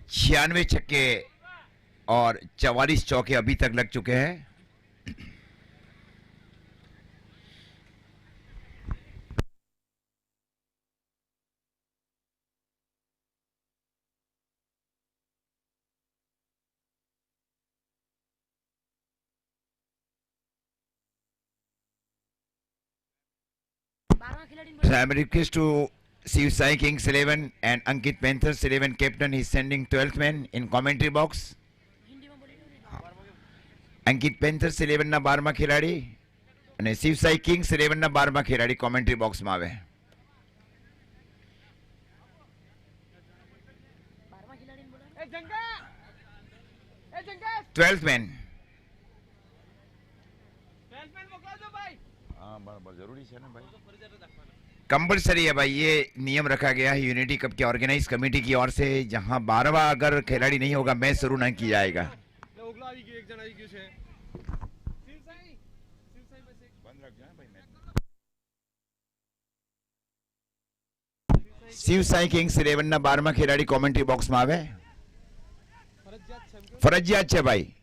96 छक्के और 44 चौके अभी तक लग चुके हैं। So I'm request to Shiv Sai Kings 11 and Ankit Panthers 11 captain is sending 12th man in commentary box. Ankit Panthers 11 ના 12મા ખેલાડી અને શિવ સાઈ કિંગ્સ 11 ના 12મા ખેલાડી કોમેન્ટ્રી બોક્સમાં આવે. 12th man. हाँ बराबर जरूरी है ना भाई, कंपलसरी है भाई, ये नियम रखा गया है यूनिटी कप की ऑर्गेनाइज कमेटी की ओर से, जहां 12वां अगर खिलाड़ी नहीं होगा मैच शुरू नहीं किया जाएगा. शिव साई किंग्स 11 ના 12મા ખેલાડી કોમેન્ટ્રી બોક્સમાં આવે. ફરજિયાત છે ભાઈ.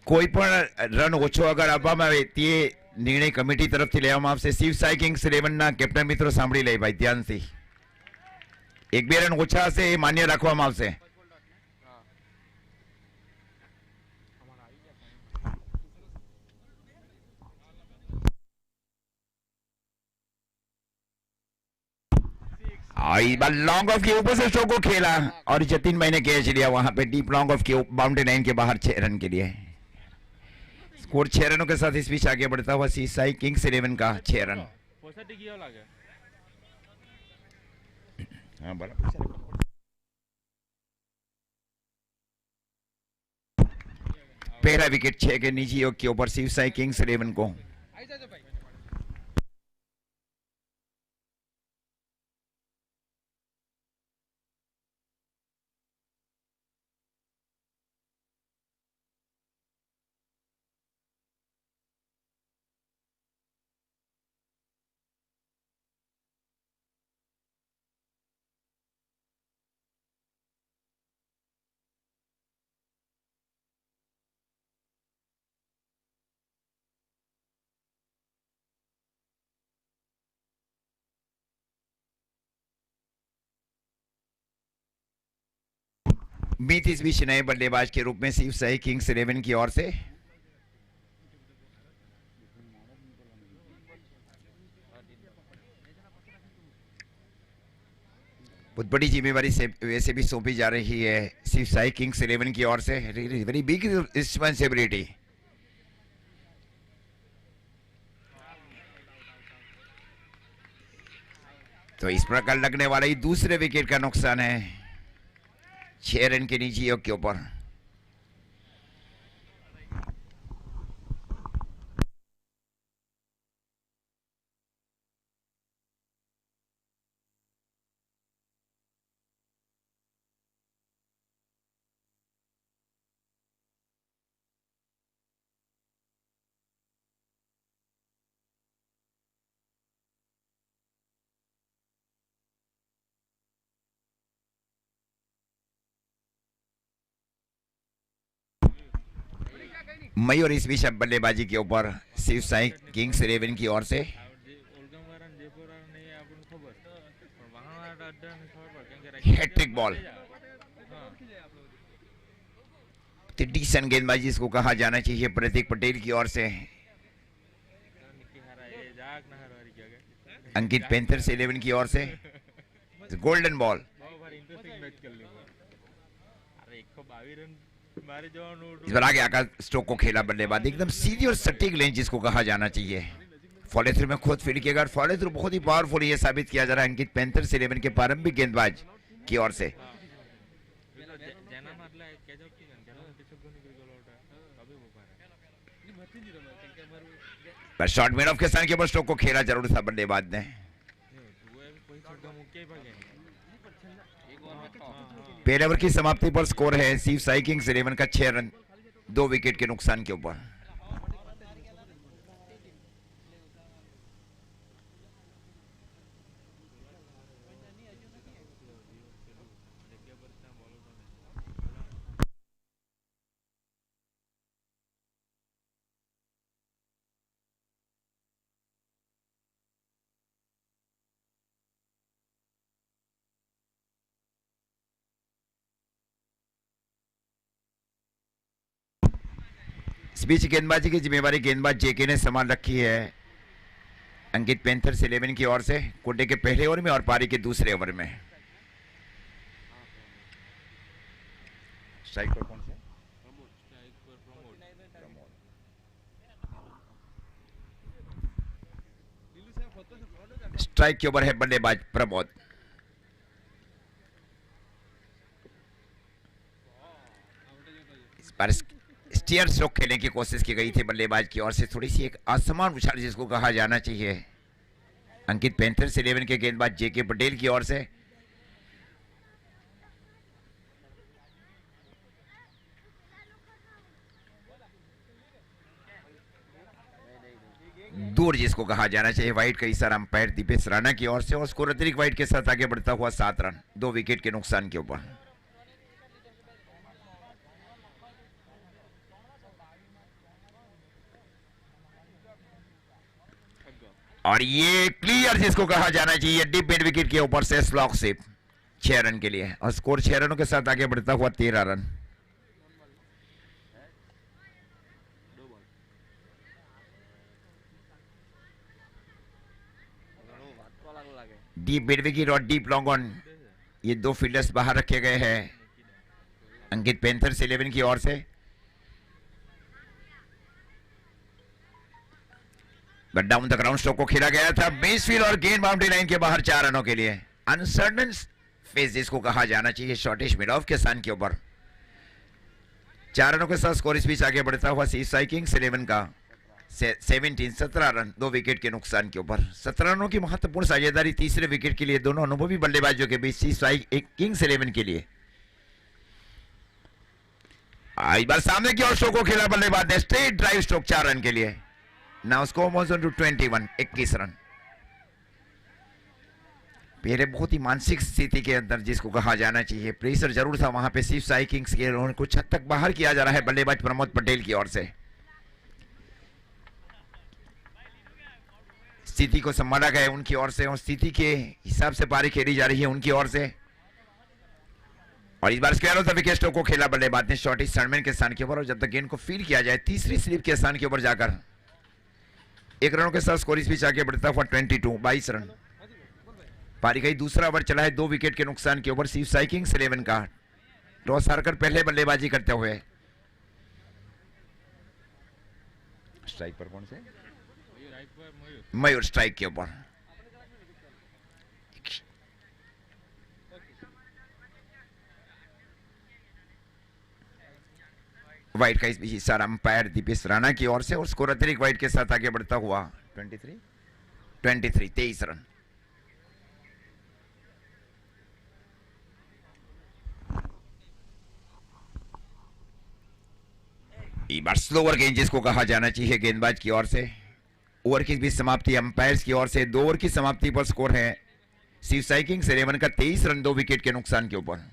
કોઈ પણ રન ઓછો અગર આપવામાં આવે તે નિર્ણય કમિટી તરફથી લેવામાં આવશે. શિવ સાઈ કિંગ્સ 11 ના કેપ્ટન મિત્રો સાંભળી લે ભાઈ ધ્યાનથી. 1-2 રન ઓછા હશે એ માન્ય રાખવામાં આવશે. लॉन्ग ऑफ के ऊपर से शो को खेला और जतिन भाई ने कैच लिया वहां पे डीप लॉन्ग ऑफ के बाउंड्री लाइन के बाहर 6 रन के लिए. स्कोर 6 रनों के साथ इस बीच आगे बढ़ता हुआ सी साई किंग्स 11 का 6 रन. हाँ पहला विकेट 6 के निजी योग के ऊपर शिव साई किंग्स 11 को. मीत इस बीच नए बल्लेबाज के रूप में शिव साई किंग्स 11 की ओर से बहुत बड़ी जिम्मेवारी से वैसे भी सौंपी जा रही है शिव साई किंग्स 11 की ओर से. Very big responsibility. तो इस प्रकार लगने वाला ही दूसरे विकेट का नुकसान है 6 रन के निजी योग के ऊपर. मयूर इस बीच बल्लेबाजी के ऊपर शिव साई किंग्स 11 की ओर से हैट्रिक बॉल. डिसेंट गेंदबाजी जिसको कहा जाना चाहिए प्रतीक पटेल की ओर से. अंकित पैंथर्स 11 की ओर से गोल्डन बॉल. इस बार आगे आकर स्ट्रोक को खेला बल्लेबाज, एकदम सीधी और सटीक लेंथ जिसको कहा जाना चाहिए। फॉलो थ्रू में खुद फील्ड किया, फॉलो थ्रू बहुत ही पावरफुल ये साबित किया जा रहा है अंकित पैंथर्स 11 के प्रारंभिक गेंदबाज की ओर से। शॉट मिड ऑफ के स्थान के ऊपर स्ट्रोक को खेला जरूर था बल्लेबाज ने। पहले ओवर की समाप्ति पर स्कोर है शिव साई किंग्स 11 का 6 रन 2 विकेट के नुकसान के ऊपर। इस बीच गेंदबाजी की जिम्मेवारी गेंदबाज जेके ने संभाल रखी है अंकित पैंथर्स 11 की ओर से, कोटे के पहले ओवर में और पारी के दूसरे ओवर में। स्ट्राइक पर कौन से? स्ट्राइक के ऊपर है बल्लेबाज प्रमोद। इस बार स्टीयर स्ट्रोक खेलने की कोशिश की गई थी बल्लेबाज की ओर से, थोड़ी सी एक असमान उछाल जिसको कहा जाना चाहिए अंकित पैंथर्स 11 के गेंदबाज जेके पटेल की ओर से। दूर जिसको कहा जाना चाहिए, वाइड का इशारा अंपायर दीपेश राणा की ओर से, और स्कोर अतिरिक्त वाइड के साथ आगे बढ़ता हुआ 7 रन 2 विकेट के नुकसान के ऊपर। और ये क्लियर जिसको कहा जाना चाहिए डीप मिड विकेट के ऊपर से स्लॉक शिप 6 रन के लिए, और स्कोर 6 रनों के साथ आगे बढ़ता हुआ 13 रन। डीप मिड विकेट और डीप लॉन्ग ऑन, ये दो फील्डर्स बाहर रखे गए हैं अंकित पैंथर्स 11 की ओर से। डाउन द ग्राउंड स्ट्रोक को खेला गया था बेस फील्ड और गेंद बाउंड्री लाइन के बाहर 4 रनों के लिए। अनसर्टन फेस जिसको कहा जाना चाहिए शॉर्टिश मिड ऑफ के स्थान के ऊपर 4 रनों के साथ स्कोर इस बीच आगे बढ़ता हुआ शिव साई किंग्स 11 का 17 रन 2 विकेट के नुकसान के ऊपर। 17 रनों की महत्वपूर्ण साझेदारी तीसरे विकेट के लिए दोनों अनुभवी बल्लेबाजों के बीच शिव साई किंग्स 11 के लिए। इस बार सामने की ओर स्ट्रोक को खेला बल्लेबाज ने, स्ट्रेट ड्राइव स्ट्रोक 4 रन के लिए। Now score moves on to 21 run. पहले बहुत ही मानसिक स्थिति के अंदर जिसको कहा जाना चाहिए प्रेशर जरूर था वहां पे शिव साई किंग्स के, कुछ हद तक बाहर किया जा रहा है बल्लेबाज प्रमोद पटेल की ओर से। स्थिति को संभाला गया उनकी ओर से और स्थिति के हिसाब से पारी खेली जा रही है उनकी ओर से। और इस बार square off the wicket stroke को खेला बल्लेबाज ने शॉर्टिश सरमैन के स्थान के ऊपर, और जब तक गेंद को फील किया जाए तीसरी स्लिप के स्थान के ऊपर जाकर 1 रनों के साथ स्कोर इस बीच आगे बढ़ता हुआ 22 रन। पारी का दूसरा ओवर चला है 2 विकेट के नुकसान के ऊपर शिव साई किंग्स 11 का, टॉस हारकर पहले बल्लेबाजी करते हुए। स्ट्राइक पर कौन से? मयूर स्ट्राइक के ऊपर। वाइड का इस बीच इशारा अंपायर दीपेश राणा की ओर से, और स्कोर अतिरिक्त वाइड के साथ आगे बढ़ता हुआ 23 रन। इस बार स्लोअर गेंद जिसको कहा जाना चाहिए गेंदबाज की ओर से। ओवर की भी समाप्ति अंपायर्स की ओर से 2 ओवर की समाप्ति पर स्कोर है शिव साई किंग्स 11 का 23 रन 2 विकेट के नुकसान के ऊपर।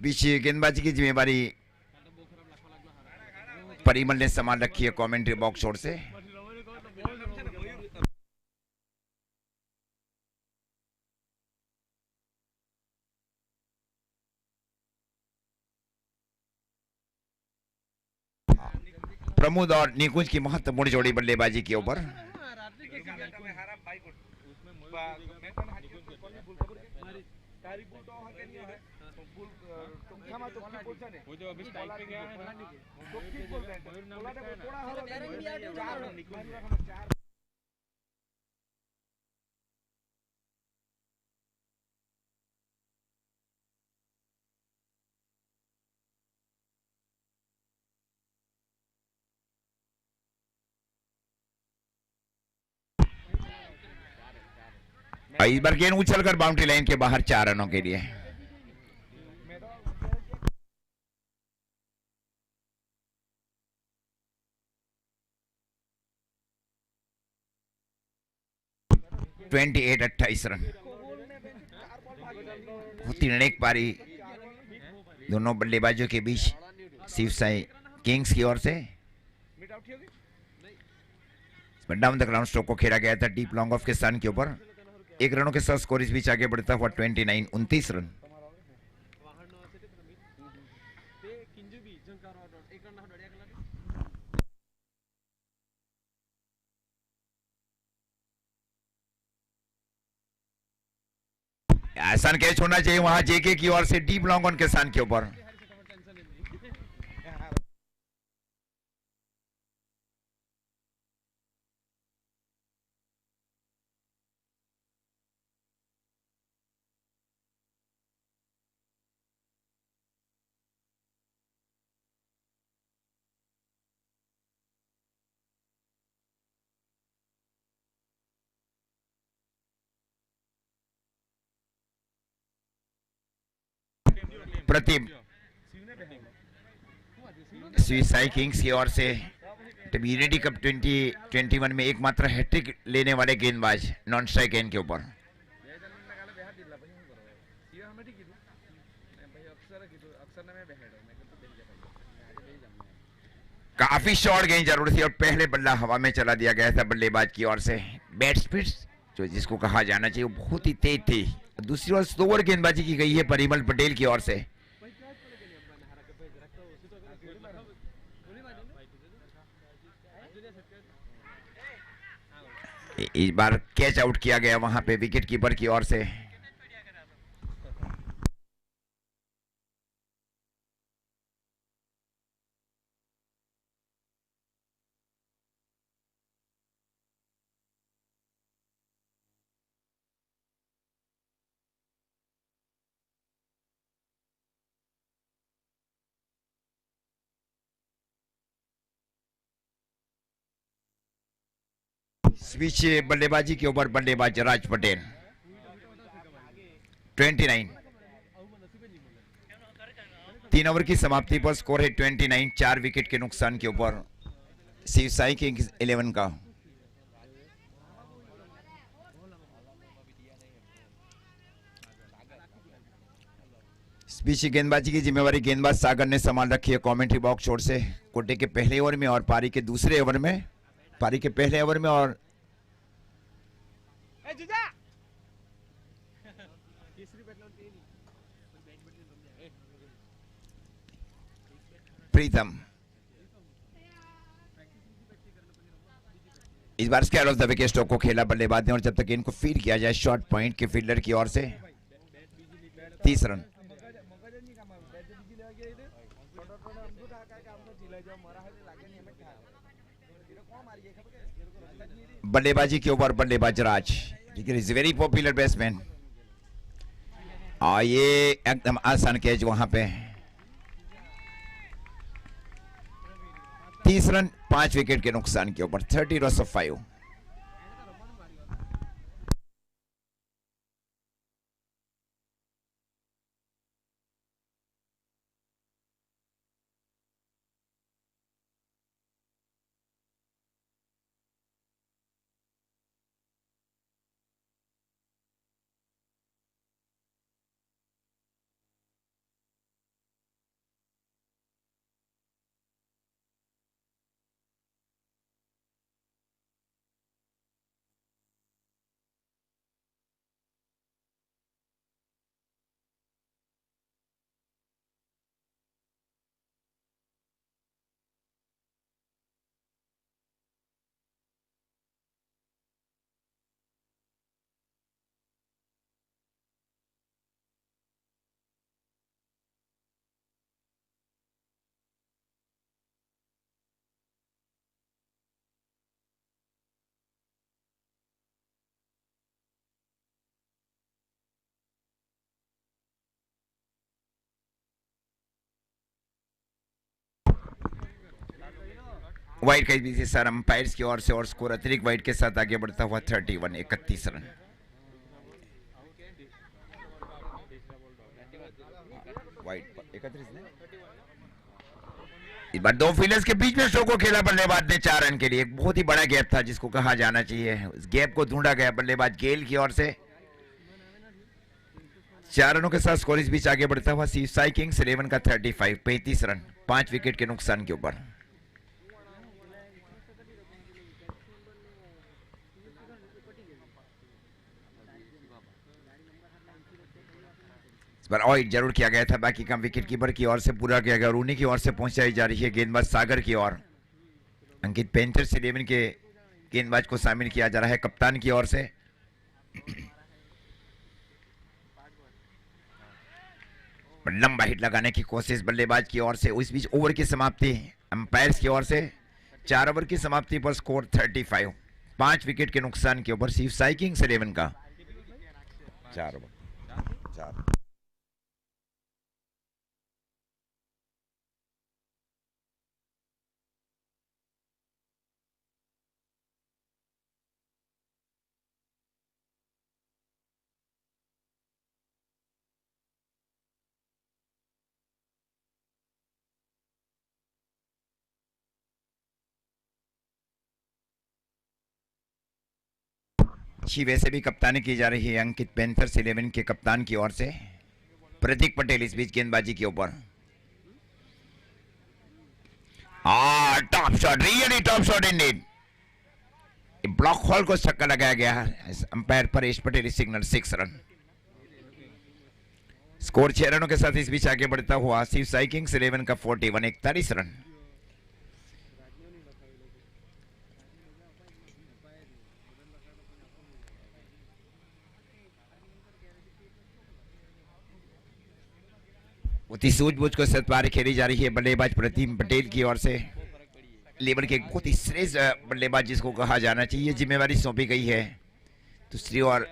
बीच गेंदबाजी की जिम्मेवारी परिमल ने संभाल रखी है कमेंट्री बॉक्स ओर से। प्रमोद और निकुंज की महत्वपूर्ण जोड़ी बल्लेबाजी के ऊपर। इस बार गेंद उछलकर बाउंड्री लाइन के बाहर 4 रनों के लिए। Twenty 28 run. बहुत ही निर्णायक पारी दोनों बल्लेबाजों के बीच शिव साई किंग्स की ओर से। डाउन द ग्राउंड स्ट्रोक को खेला गया था डीप लॉन्ग ऑफ के स्थान के ऊपर। 1 रनों के साथ स्कोर इस बीच आगे बढ़ता हुआ 29 रन। आसान कैच होना चाहिए वहां जेके की ओर से डीप लॉन्ग ऑन के स्थान के ऊपर। प्रति साई किंग्स की ओर से यूनिटी कप 2021 में एकमात्र हैट्रिक लेने वाले गेंदबाज नॉन स्ट्राइक गेंद के ऊपर। काफी शॉर्ट गेंद जरूर थी और पहले बल्ला हवा में चला दिया गया था बल्लेबाज की ओर से। बैट स्पीड जो जिसको कहा जाना चाहिए वो बहुत ही तेज थी। दूसरी ओर स्लोअर गेंदबाजी की गई है परिमल पटेल की ओर से। इस बार कैच आउट किया गया वहां पे विकेट कीपर की ओर से। स्विच बल्लेबाजी के ऊपर बल्लेबाज राज पटेल 29। 3 ओवर की समाप्ति पर स्कोर है 29, 4 विकेट के नुकसान के ऊपर शिव साई किंग्स 11 का। स्पीच गेंदबाजी की जिम्मेवारी गेंदबाज सागर ने संभाल रखी है कमेंट्री बॉक्स छोर से। कोटे के पहले ओवर में और पारी के दूसरे ओवर में, पारी के पहले ओवर में और प्रीतम इस बार square off the wicket stroke को खेला बल्लेबाज ने और जब तक इनको फीड किया जाए शॉर्ट पॉइंट के फील्डर की ओर से 30 रन। बल्लेबाजी के ऊपर बल्लेबाज राज इज वेरी पॉपुलर बैट्समैन और ये एकदम आसान कैच वहां पे 30 रन 5 विकेट के नुकसान के ऊपर 30 रन ऑफ 5। वाइड का बीसी सर अंपायर्स की ओर से और स्कोर अतिरिक्त वाइड के साथ आगे बढ़ता हुआ 31 31 रन। वाइड 31 इस बार दो फील्डर्स के बीच में शो को खेला बल्लेबाज ने 4 रन के लिए। एक बहुत ही बड़ा गैप था जिसको कहा जाना चाहिए, उस गैप को ढूंढा गया बल्लेबाज गेल की ओर से। 4 रनों के साथ स्कोर इस बीच आगे बढ़ता हुआ सीसाई किंग्स 11 का 35 रन 5 विकेट के नुकसान के ऊपर। पर ऑइड जरूर किया गया था, बाकी काम विकेट कीपर की ओर से पूरा किया गया और उन्हीं की ओर से पहुंचाई जा रही है गेंदबाज सागर की ओर। अंकित पेंथर्स 11 के गेंदबाज को शामिल किया जा रहा है कप्तान की ओर से। लंबा हिट लगाने की कोशिश बल्लेबाज की ओर से। उस बीच ओवर की समाप्ति अंपायर्स की ओर से। 4 ओवर की समाप्ति पर स्कोर 35 5 विकेट के नुकसान के ऊपर सीसाई किंग्स 11 का। 4 ओवर 4 अच्छी वैसे भी कप्तानी की जा रही है अंकित पेंथर्स 11 के कप्तान की ओर से। प्रतीक पटेल इस बीच गेंदबाजी के ऊपर। Top shot, really top shot Indeed. Block hall को छक्का लगाया गया umpire Paresh Patel signal 6 run. Score 6 रनों के साथ इस बीच आगे बढ़ता हुआ सीसाई किंग्स 11 का 41 41 रन। उतनी सूझबूझ को सतबार खेली जा रही है बल्लेबाज प्रतीक पटेल की ओर से। लेबर के बहुत ही श्रेष्ठ बल्लेबाज जिसको कहा जाना चाहिए, जिम्मेवारी सौंपी गई है दूसरी ओर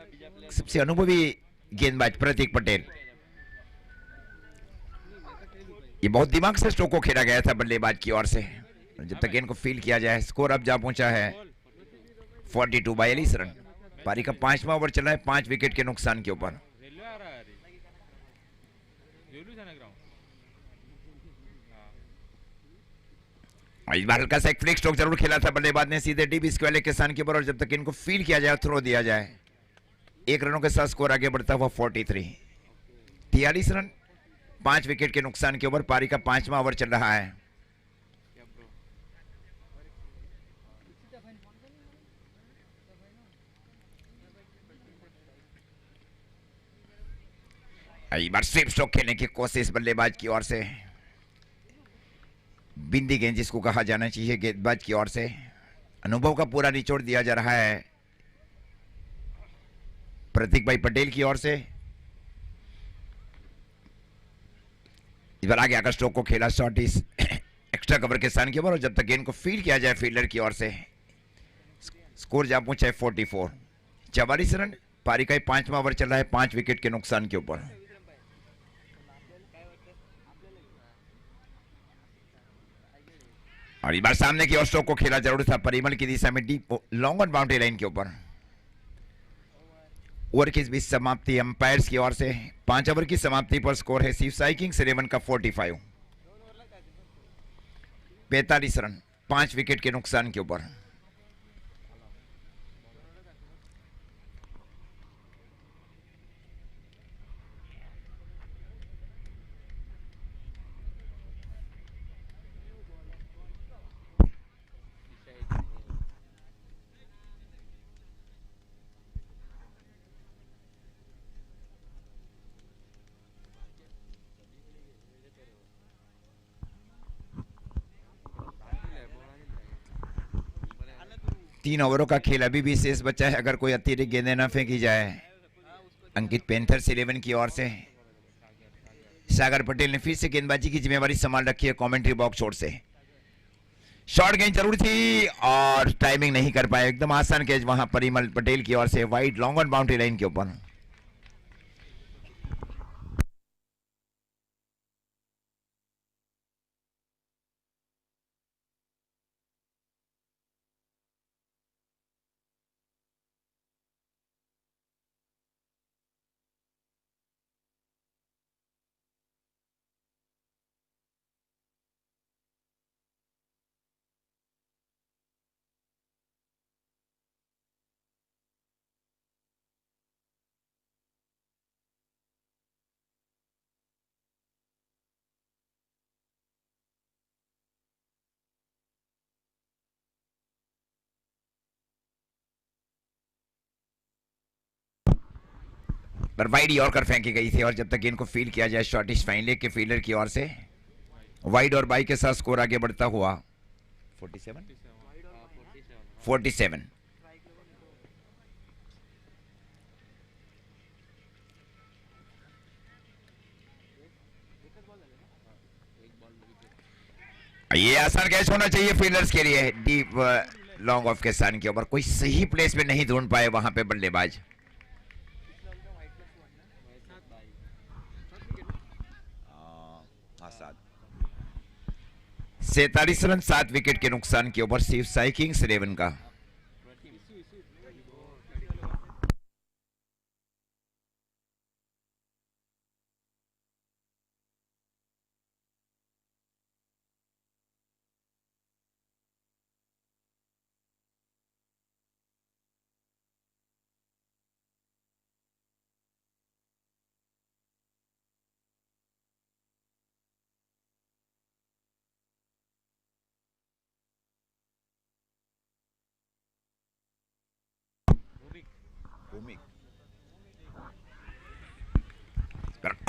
सबसे अनुभवी गेंदबाज प्रतीक पटेल। ये बहुत दिमाग से स्ट्रोक को खेला गया था बल्लेबाज की ओर से। जब तक गेंद को फील किया जाए स्कोर अब जा पहुंचा है 42 42 रन। पारी का 5वां ओवर चला है 5 विकेट के नुकसान के ऊपर। इस बार हल्का सा एक फ्लिक स्ट्रोक जरूर खेला था बल्लेबाज ने सीधे डीप स्क्वायर लेग के स्थान के ऊपर और जब तक इनको फील किया जाए थ्रो दिया जाए 1 रनों के साथ स्कोर आगे बढ़ता हुआ 43 रन 5 विकेट के नुकसान के ऊपर। पारी का 5वां ओवर चल रहा है। इस बार स्वीप स्ट्रोक खेलने की कोशिश बल्लेबाज की ओर से। बिंदी गेंद जिसको कहा जाना चाहिए गेंदबाज की ओर से। अनुभव का पूरा निचोड़ दिया जा रहा है प्रतीक भाई पटेल की ओर से। इस बार आगे आकर स्ट्रोक को खेला शॉट इस एक्स्ट्रा कवर के स्थान के ऊपर और जब तक गेंद को फील्ड किया जाए फील्डर की ओर से स्कोर जा पहुंचा है 44 रन। पारी का 5वां ओवर चल रहा है 5 विकेट के नुकसान के ऊपर। और इस बार सामने की ओर स्ट्रोक को खेला जरूर था परिमल की दिशा में deep long on boundary line के ऊपर। ओवर की इस बीच समाप्ति अंपायर्स की ओर से। 5 ओवर की समाप्ति पर स्कोर है सीसाई किंग्स 11 का 45 रन 5 विकेट के नुकसान के ऊपर। तीन ओवरों का खेल अभी भी शेष बचा है अगर कोई अतिरिक्त गेंदें न फेंकी जाए। अंकित पेंथर्स 11 की ओर से सागर पटेल ने फिर से गेंदबाजी की जिम्मेवारी संभाल रखी है कमेंट्री बॉक्स छोड़ से। शॉर्ट गेंद जरूर थी और टाइमिंग नहीं कर पाए। एकदम आसान कैच वहां परिमल पटेल की ओर से wide long on boundary line के ऊपर। पर वाइड यॉर्कर फेंकी गई थी और जब तक गेंद को फील किया जाए शॉर्टिश फाइन लेग के फील्डर की ओर से वाइड और बाई के साथ स्कोर आगे बढ़ता हुआ 47। ये आसान कैच होना चाहिए फील्डर्स के लिए। डीप लॉन्ग ऑफ के सन के ऊपर कोई सही प्लेस में नहीं ढूंढ पाए वहां पे बल्लेबाज। हाँ, 47 रन 7 विकेट के नुकसान के ऊपर सिर्फ साई किंग्स 11 का।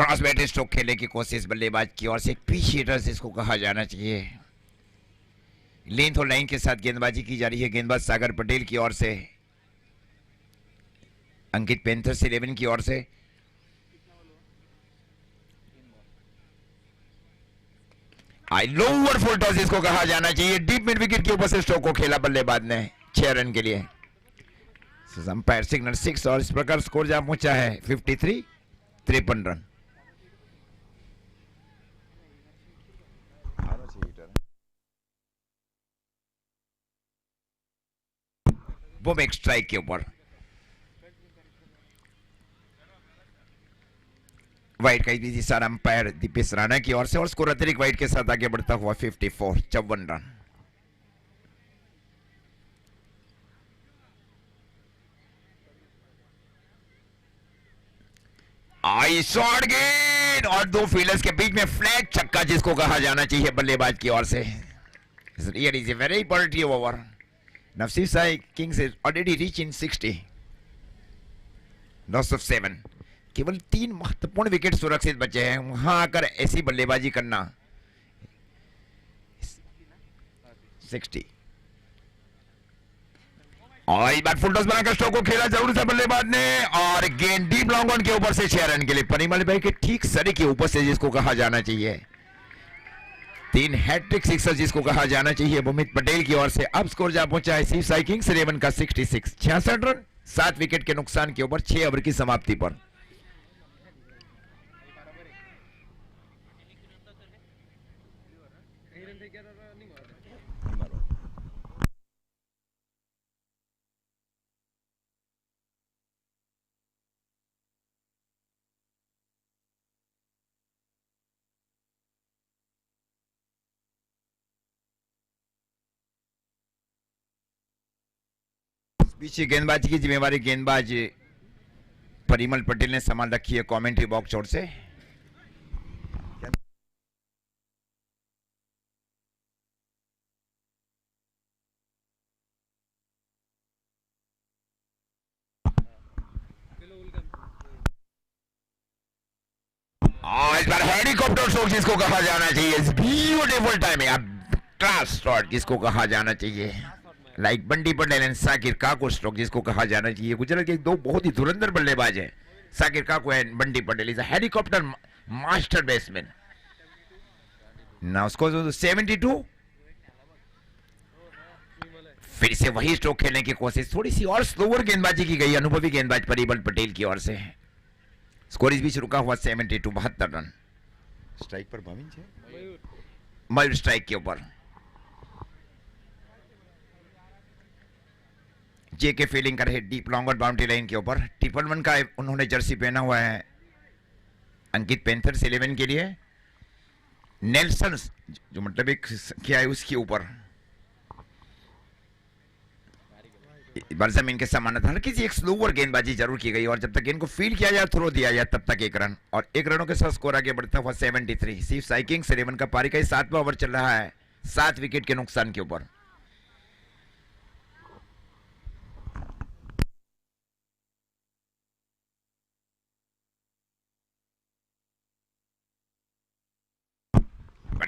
क्रॉस बैट स्ट्रोक खेलने की कोशिश बल्लेबाज की ओर से पिच हिटर्स इसको कहा जाना चाहिए। लेंथ और लाइन के साथ गेंदबाजी की जा रही है गेंदबाज सागर पटेल की ओर से, अंकित पैंथर्स 11 की ओर से। आई लोअर फुल टॉस इसको कहा जाना चाहिए। डीप मिड विकेट के ऊपर से स्ट्रोक को खेला बल्लेबाज ने 6 रन के लिए। अंपायर सिग्नल 6 और इस प्रकार स्कोर जहां पहुंचा है 53 53 रन। बूम एक स्ट्राइक के ऊपर वाइड का इशारा अंपायर दीपेश राणा की ओर से और स्कोर अतिरिक्त वाइड के साथ आगे बढ़ता हुआ 54 54 रन। आई शॉट गेंद और दो फील्डर्स के बीच में फ्लैग छक्का जिसको कहा जाना चाहिए बल्लेबाज की ओर से। It is a very positive over. Nafsir Sai Kings is already reached in 60. Loss of 7. केवल 3 महत्वपूर्ण विकेट सुरक्षित बचे हैं, वहां आकर ऐसी बल्लेबाजी करना 60। और इस बार फुल टॉस बनाकर स्ट्रोक को खेला जरूर था बल्लेबाज ने और गेंद डीप लॉन्ग ऑन के ऊपर से 6 रन के लिए परिमल भाई के ठीक सरी के ऊपर से जिसको कहा जाना चाहिए 3 हैट्रिक सिक्सर जिसको कहा जाना चाहिए भूमित पटेल की ओर से। अब स्कोर जा पहुंचा है सिर्फ साई किंग्स 11 का 66 66 रन 7 विकेट के नुकसान के ऊपर 6 ओवर की समाप्ति पर। पीछे गेंदबाजी की जिम्मेवारी गेंदबाज परिमल पटेल ने संभाल रखी है कमेंट्री बॉक्स ओर से। इस बार हेलीकॉप्टर शॉट जिसको कहा जाना चाहिए ब्यूटीफुल टाइमिंग क्लास शॉट जिसको कहा जाना चाहिए like Bunty Patel and Sakir Kako stroke जिसको कहा जाना चाहिए। गुजरात के दो बहुत ही धुरंधर बल्लेबाज हैं Sakir Kako and Bunty Patel is a helicopter master batsman. Now score 72। फिर से वही स्ट्रोक खेलने की कोशिश, थोड़ी सी और स्लोअर गेंदबाजी की गई अनुभवी गेंदबाज परिमल पटेल की ओर से। स्कोर इस बीच रुका हुआ 72 72 रन। स्ट्राइक पर मयूर स्ट्राइक के ऊपर जे के फील्डिंग कर रहे डीप लॉन्ग और बाउंड्री लाइन के ऊपर। 111 का उन्होंने जर्सी पहना हुआ है अंकित पैंथर्स 11 के लिए। नेल्सन जो मतलब एक क्या है उसके ऊपर जमीन के समान था। हल्की सी एक स्लोअर गेंदबाजी जरूर की गई और जब तक गेंद को फील्ड किया जाए थ्रो दिया जाए तब तक 1 रन और 1 रनों के साथ स्कोर आगे बढ़ता हुआ 73। सिर्फ साई किंग्स 11 का पारी का 7वां ओवर चल रहा है 7 विकेट के नुकसान के ऊपर।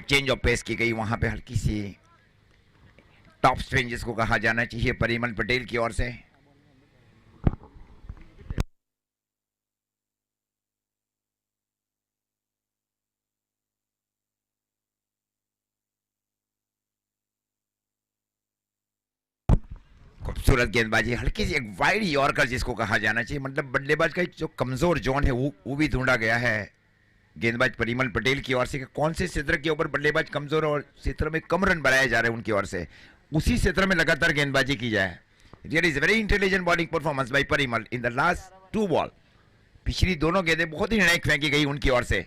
चेंज ऑफ पेस की गई, वहां पे हल्की सी टॉप स्पिन जिसको कहा जाना चाहिए परिमल पटेल की ओर से। खूबसूरत गेंदबाजी, हल्की सी एक वाइड यॉर्कर जिसको कहा जाना चाहिए, मतलब बल्लेबाज का एक जो कमजोर जोन है वो भी ढूंढा गया है गेंदबाज परिमल पटेल की ओर से कि कौन से क्षेत्र के ऊपर बल्लेबाज कमजोर और क्षेत्र में कम रन बनाए जा रहे हैं उनकी ओर से, उसी क्षेत्र में लगातार गेंदबाजी की जाए। Really is very intelligent bowling performance by Parimal in the last 2 ball. पिछली दोनों गेंदें बहुत ही निर्णायक फेंकी गई उनकी ओर से।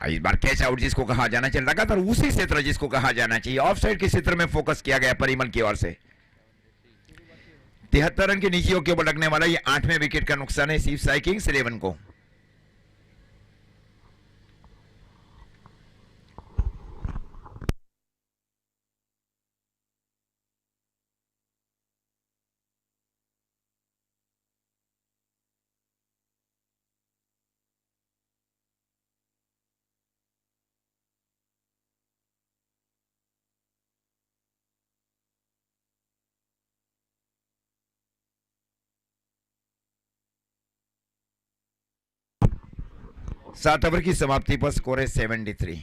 इस बार कैच आउट जिसको कहा जाना चाहिए, लगातार उसी क्षेत्र जिसको कहा जाना चाहिए ऑफ साइड के क्षेत्र में फोकस किया गया परिमल की ओर से। 73 रन की नीचियों के ऊपर लगने वाला ये 8वें विकेट का नुकसान है शिव साई किंग्स 11 को। सात ओवर की समाप्ति पर स्कोर है 73।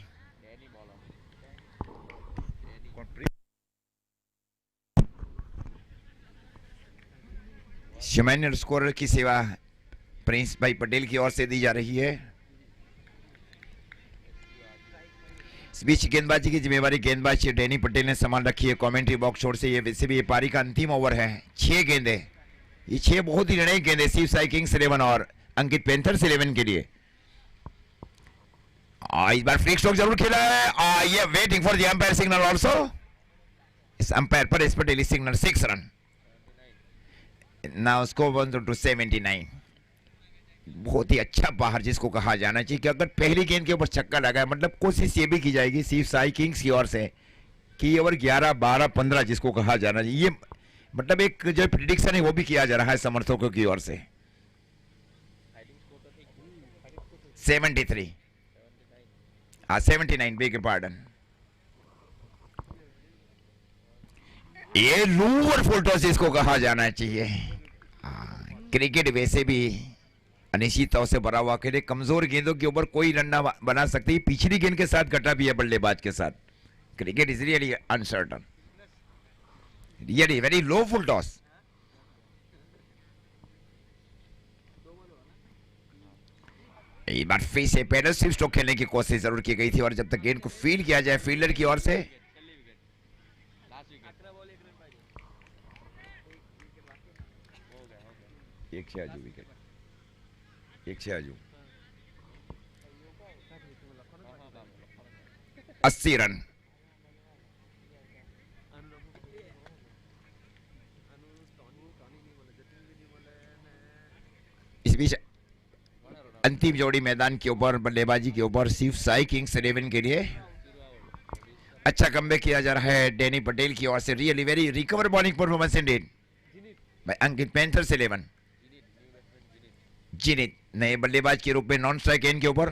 सामान्य स्कोरर की सेवा प्रिंस भाई पटेल की ओर से दी जा रही है। इस बीच गेंदबाजी की जिम्मेवारी गेंदबाज डैनी पटेल ने संभाल रखी है कमेंट्री बॉक्स छोर से। ये वैसे भी ये पारी का अंतिम ओवर है। 6 गेंदे, ये 6 बहुत ही निर्णायक गेंदे शिव साई किंग्स 11 और अंकित पैंथर्स 11 के लिए। इस बार फ्लिक स्ट्रोक जरूर खेला है। ये waiting for the umpire signal also. इस अंपायर पर इस Patel signal 6 run. Now score 1-79। बहुत ही अच्छा बाहर जिसको कहा जाना चाहिए कि अगर पहली गेंद के ऊपर छक्का लगा, मतलब कोशिश ये भी की जाएगी शिव साई किंग्स की ओर से कि ओवर 11, 12, 15 जिसको कहा जाना चाहिए, ये मतलब एक जो प्रिडिक्शन है वो भी किया जा रहा है समर्थकों की ओर से। 73, 79, बेग पार्डन। ये लूवर फुल टॉस जिसको कहा जाना चाहिए। क्रिकेट वैसे भी अनिश्चितताओं से भरा हुआ खेल, कमजोर गेंदों के ऊपर कोई रन ना बना सकती। पिछली गेंद के साथ घटा भी है बल्लेबाज के साथ। Cricket is really uncertain, really very low full toss. एक बार फिर से पैडल स्विप स्ट्रोक खेलने की कोशिश जरूर की गई थी और जब तक गेंद को फील्ड किया जाए फील्डर की ओर से। एक से आजू विकेट, एक से आजू 80 रन। इस बीच अंतिम जोड़ी मैदान के ऊपर बल्लेबाजी के ऊपर शिव साई किंग्स 11 के लिए अच्छा कमबैक किया जा रहा है डैनी पटेल की ओर से। Really very recover bowling performance indeed by Ankit Panthers 11। Jinit नए बल्लेबाज के रूप में नॉन स्ट्राइक एंड के ऊपर।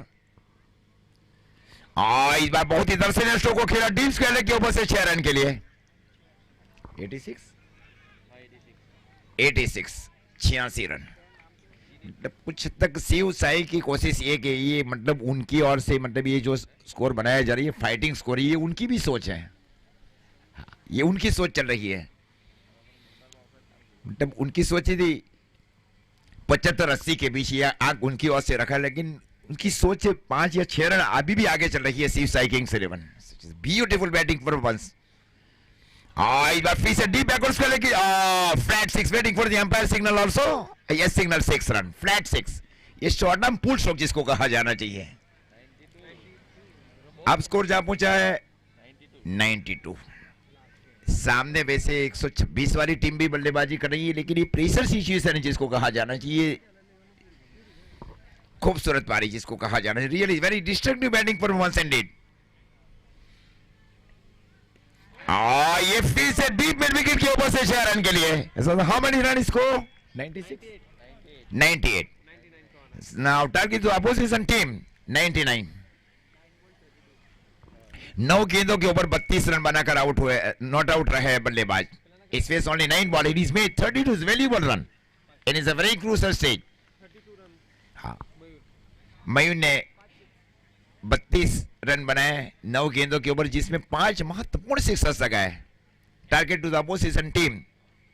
इस बार बहुत ही दर्शनीय स्ट्रोक को खेला डीप स्क्वायर के ऊपर से 6 रन के लिए। 86 रन। मतलब कुछ तक शिव साई की कोशिश ये कि ये मतलब उनकी ओर से मतलब ये जो स्कोर बनाया जा रही है फाइटिंग स्कोर, ये उनकी भी सोच है, ये उनकी सोच चल रही है। मतलब उनकी सोच थी 75-80 के बीच ये आग उनकी ओर से रखा, लेकिन उनकी सोच 5 या 6 रन अभी भी आगे चल रही है Shiv Sai Kings 11। Beautiful batting performance. इस बार फिर से डीप बैकवर्ड्स खेले की flat 6 waiting for the umpire signal also. Yes signal 6 run, flat 6। ये शॉर्ट टर्म पुल स्ट्रोक जिसको कहा जाना चाहिए। अब स्कोर जहां पहुंचा है 92। सामने वैसे 126 वाली टीम भी बल्लेबाजी कर रही है, लेकिन ये प्रेशर सिचुएशन है जिसको कहा जाना चाहिए। खूबसूरत पारी जिसको कहा जाना चाहिए। Really very destructive batting performance Indeed. ये फिर से डीप मिड विकेट के ऊपर से 6 रन के लिए। How many run score? 96, 98। Now target to opposition team 99। 9 गेंदों के ऊपर 32 रन बनाकर आउट हुए, नॉट आउट रहे बल्लेबाज। He faced only 9 ball. He has made 32 valuable run and is a very crucial stage. हाँ, मयूर ने 32 रन बनाए 9 गेंदों के ऊपर, जिसमें 5 महत्वपूर्ण सिक्सर्स लगाए। Target to the opposition team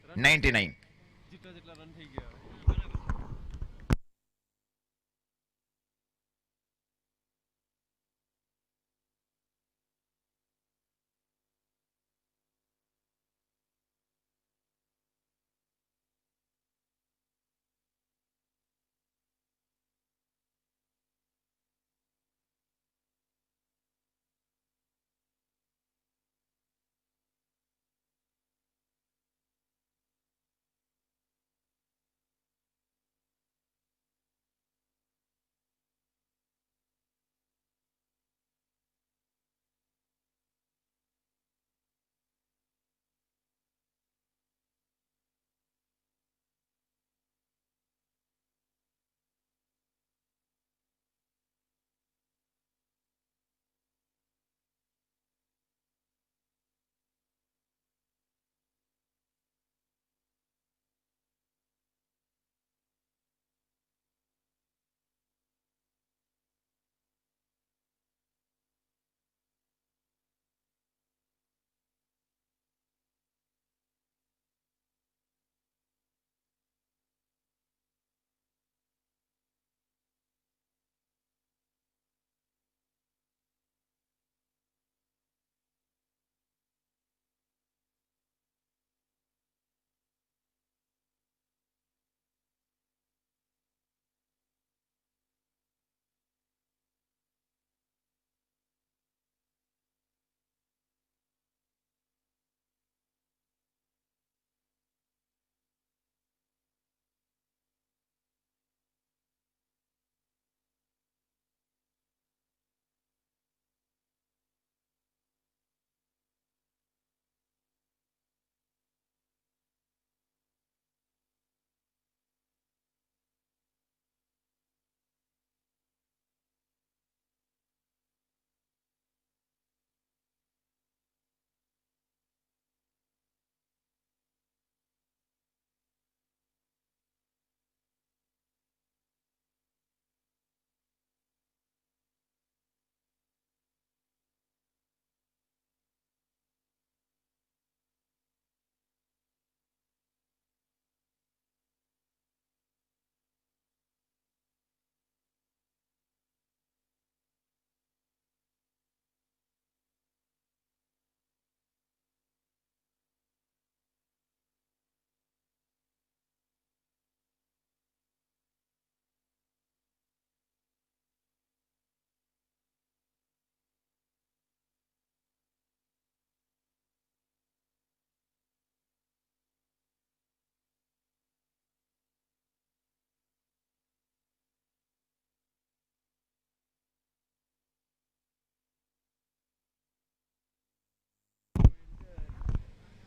99।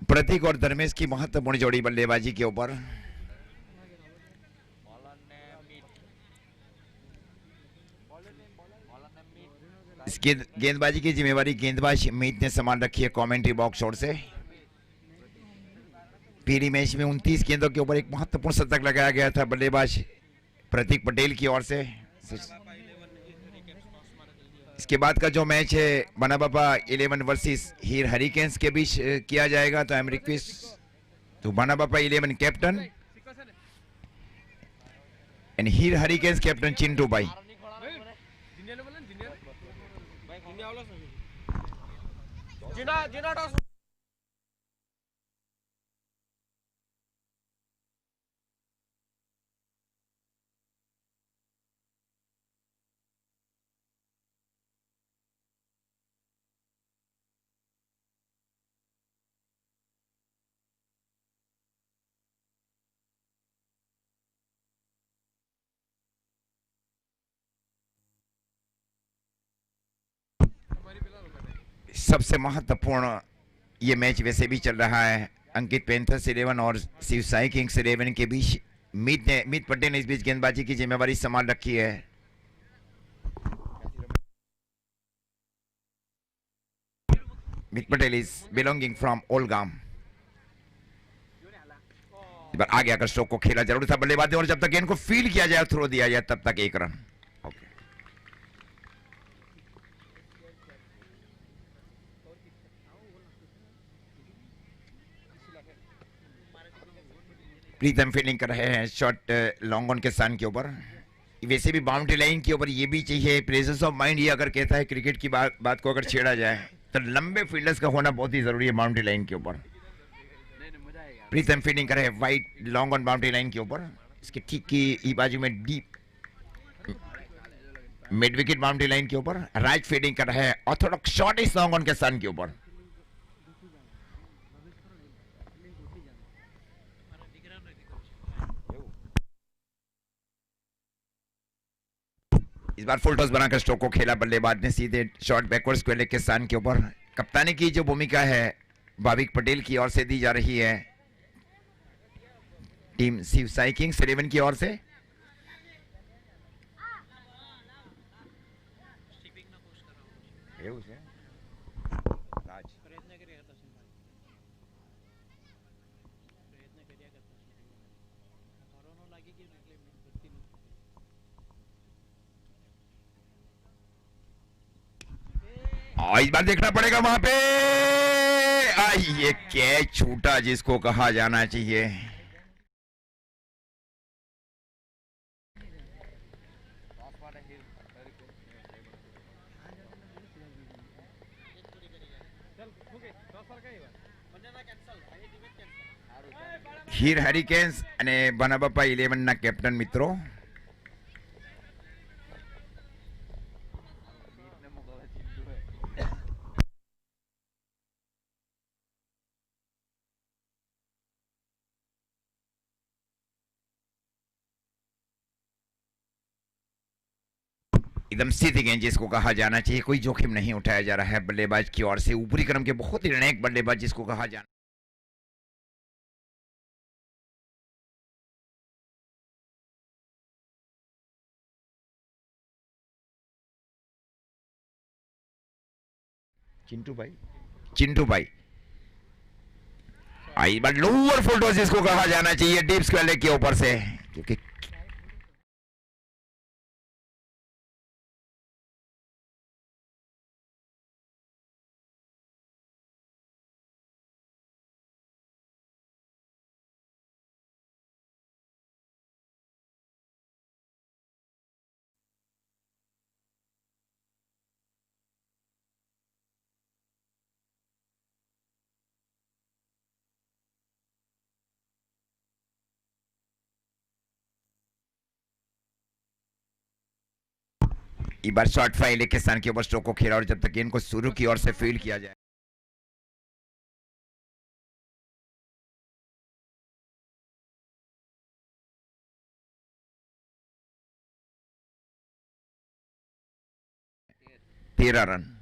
Prateek और धर्मेश की महत्वपूर्ण जोड़ी बल्लेबाजी के ऊपर। इस गेंदबाजी की जिम्मेवारी गेंदबाज मीत ने संभाल रखी है कमेंट्री बॉक्स ओर से। पहली मैच में 29 गेंदों के ऊपर एक महत्वपूर्ण शतक लगाया गया था बल्लेबाज प्रतीक पटेल की ओर से। इसके बाद का जो मैच है बनाबापा 11 वर्सेस हीर हरिकेन्स के बीच किया जाएगा, तो आई एम रिक्वेस्ट तो बनाबापा 11 captain and Heer hurricanes captain Chintu भाई। सबसे महत्वपूर्ण ये मैच वैसे भी चल रहा है अंकित पैंथर्स 11 और शिव साई किंग्स 11 के बीच। मीत पटेल ने इस बीच गेंदबाजी की जिम्मेवारी संभाल रखी है। मित पटेल इज बिलोंगिंग फ्रॉम ओल्गाम। इस बार आगे आकर स्ट्रोक को खेला जरूर था बल्लेबाज ने, और जब तक गेंद को फील किया जाए, थ्रो दिया जाए, तब तक 1 रन। प्रीतम फील्डिंग कर रहे हैं, शॉट लॉन्ग ऑन के स्थान के ऊपर। वैसे भी बाउंड्री लाइन के ऊपर ये भी चाहिए प्रेजेंस ऑफ माइंड। ये अगर कहता है क्रिकेट की बात को अगर छेड़ा जाए तो लंबे फील्डर्स का होना बहुत ही जरूरी है बाउंड्री लाइन के ऊपर। प्रीतम फील्डिंग कर रहे हैं wide long on boundary line के ऊपर। इसके ठीक की बाजू में deep mid wicket boundary line के ऊपर राइट फील्डिंग कर रहे हैं, ऑर्थोडॉक्स शॉट इस लॉन्ग ऑन के स्थान के ऊपर। इस बार फुल टॉस बनाकर स्ट्रोक को खेला बल्लेबाज ने, सीधे शॉट बैकवर्ड स्क्वायर लेग के स्थान के ऊपर। कप्तानी की जो भूमिका है भाविक पटेल की ओर से दी जा रही है, टीम शिव साई किंग्स 11 की ओर से। इस बार देखना पड़ेगा वहां पे, ये कैच छूटा जिसको कहा जाना चाहिए। हीर हरिकेन्स અને બનાબાપા 11 ના કેપ્ટન મિત્રો। एकदम सीधी गेंद जिसको कहा जाना चाहिए, कोई जोखिम नहीं उठाया जा रहा है बल्लेबाज की ओर से। ऊपरी क्रम के बहुत ही निर्णायक बल्लेबाज जिसको कहा जाना। चिंटू भाई आई बार लोअर फुल टॉस जिसको कहा जाना चाहिए डीप स्क्वायर लेग के ऊपर से, क्योंकि इस बार शॉर्ट फाइल के स्थान के ऊपर स्ट्रोक को खेला, और जब तक इनको शुरू की ओर से फील्ड किया जाए। तेरह रन।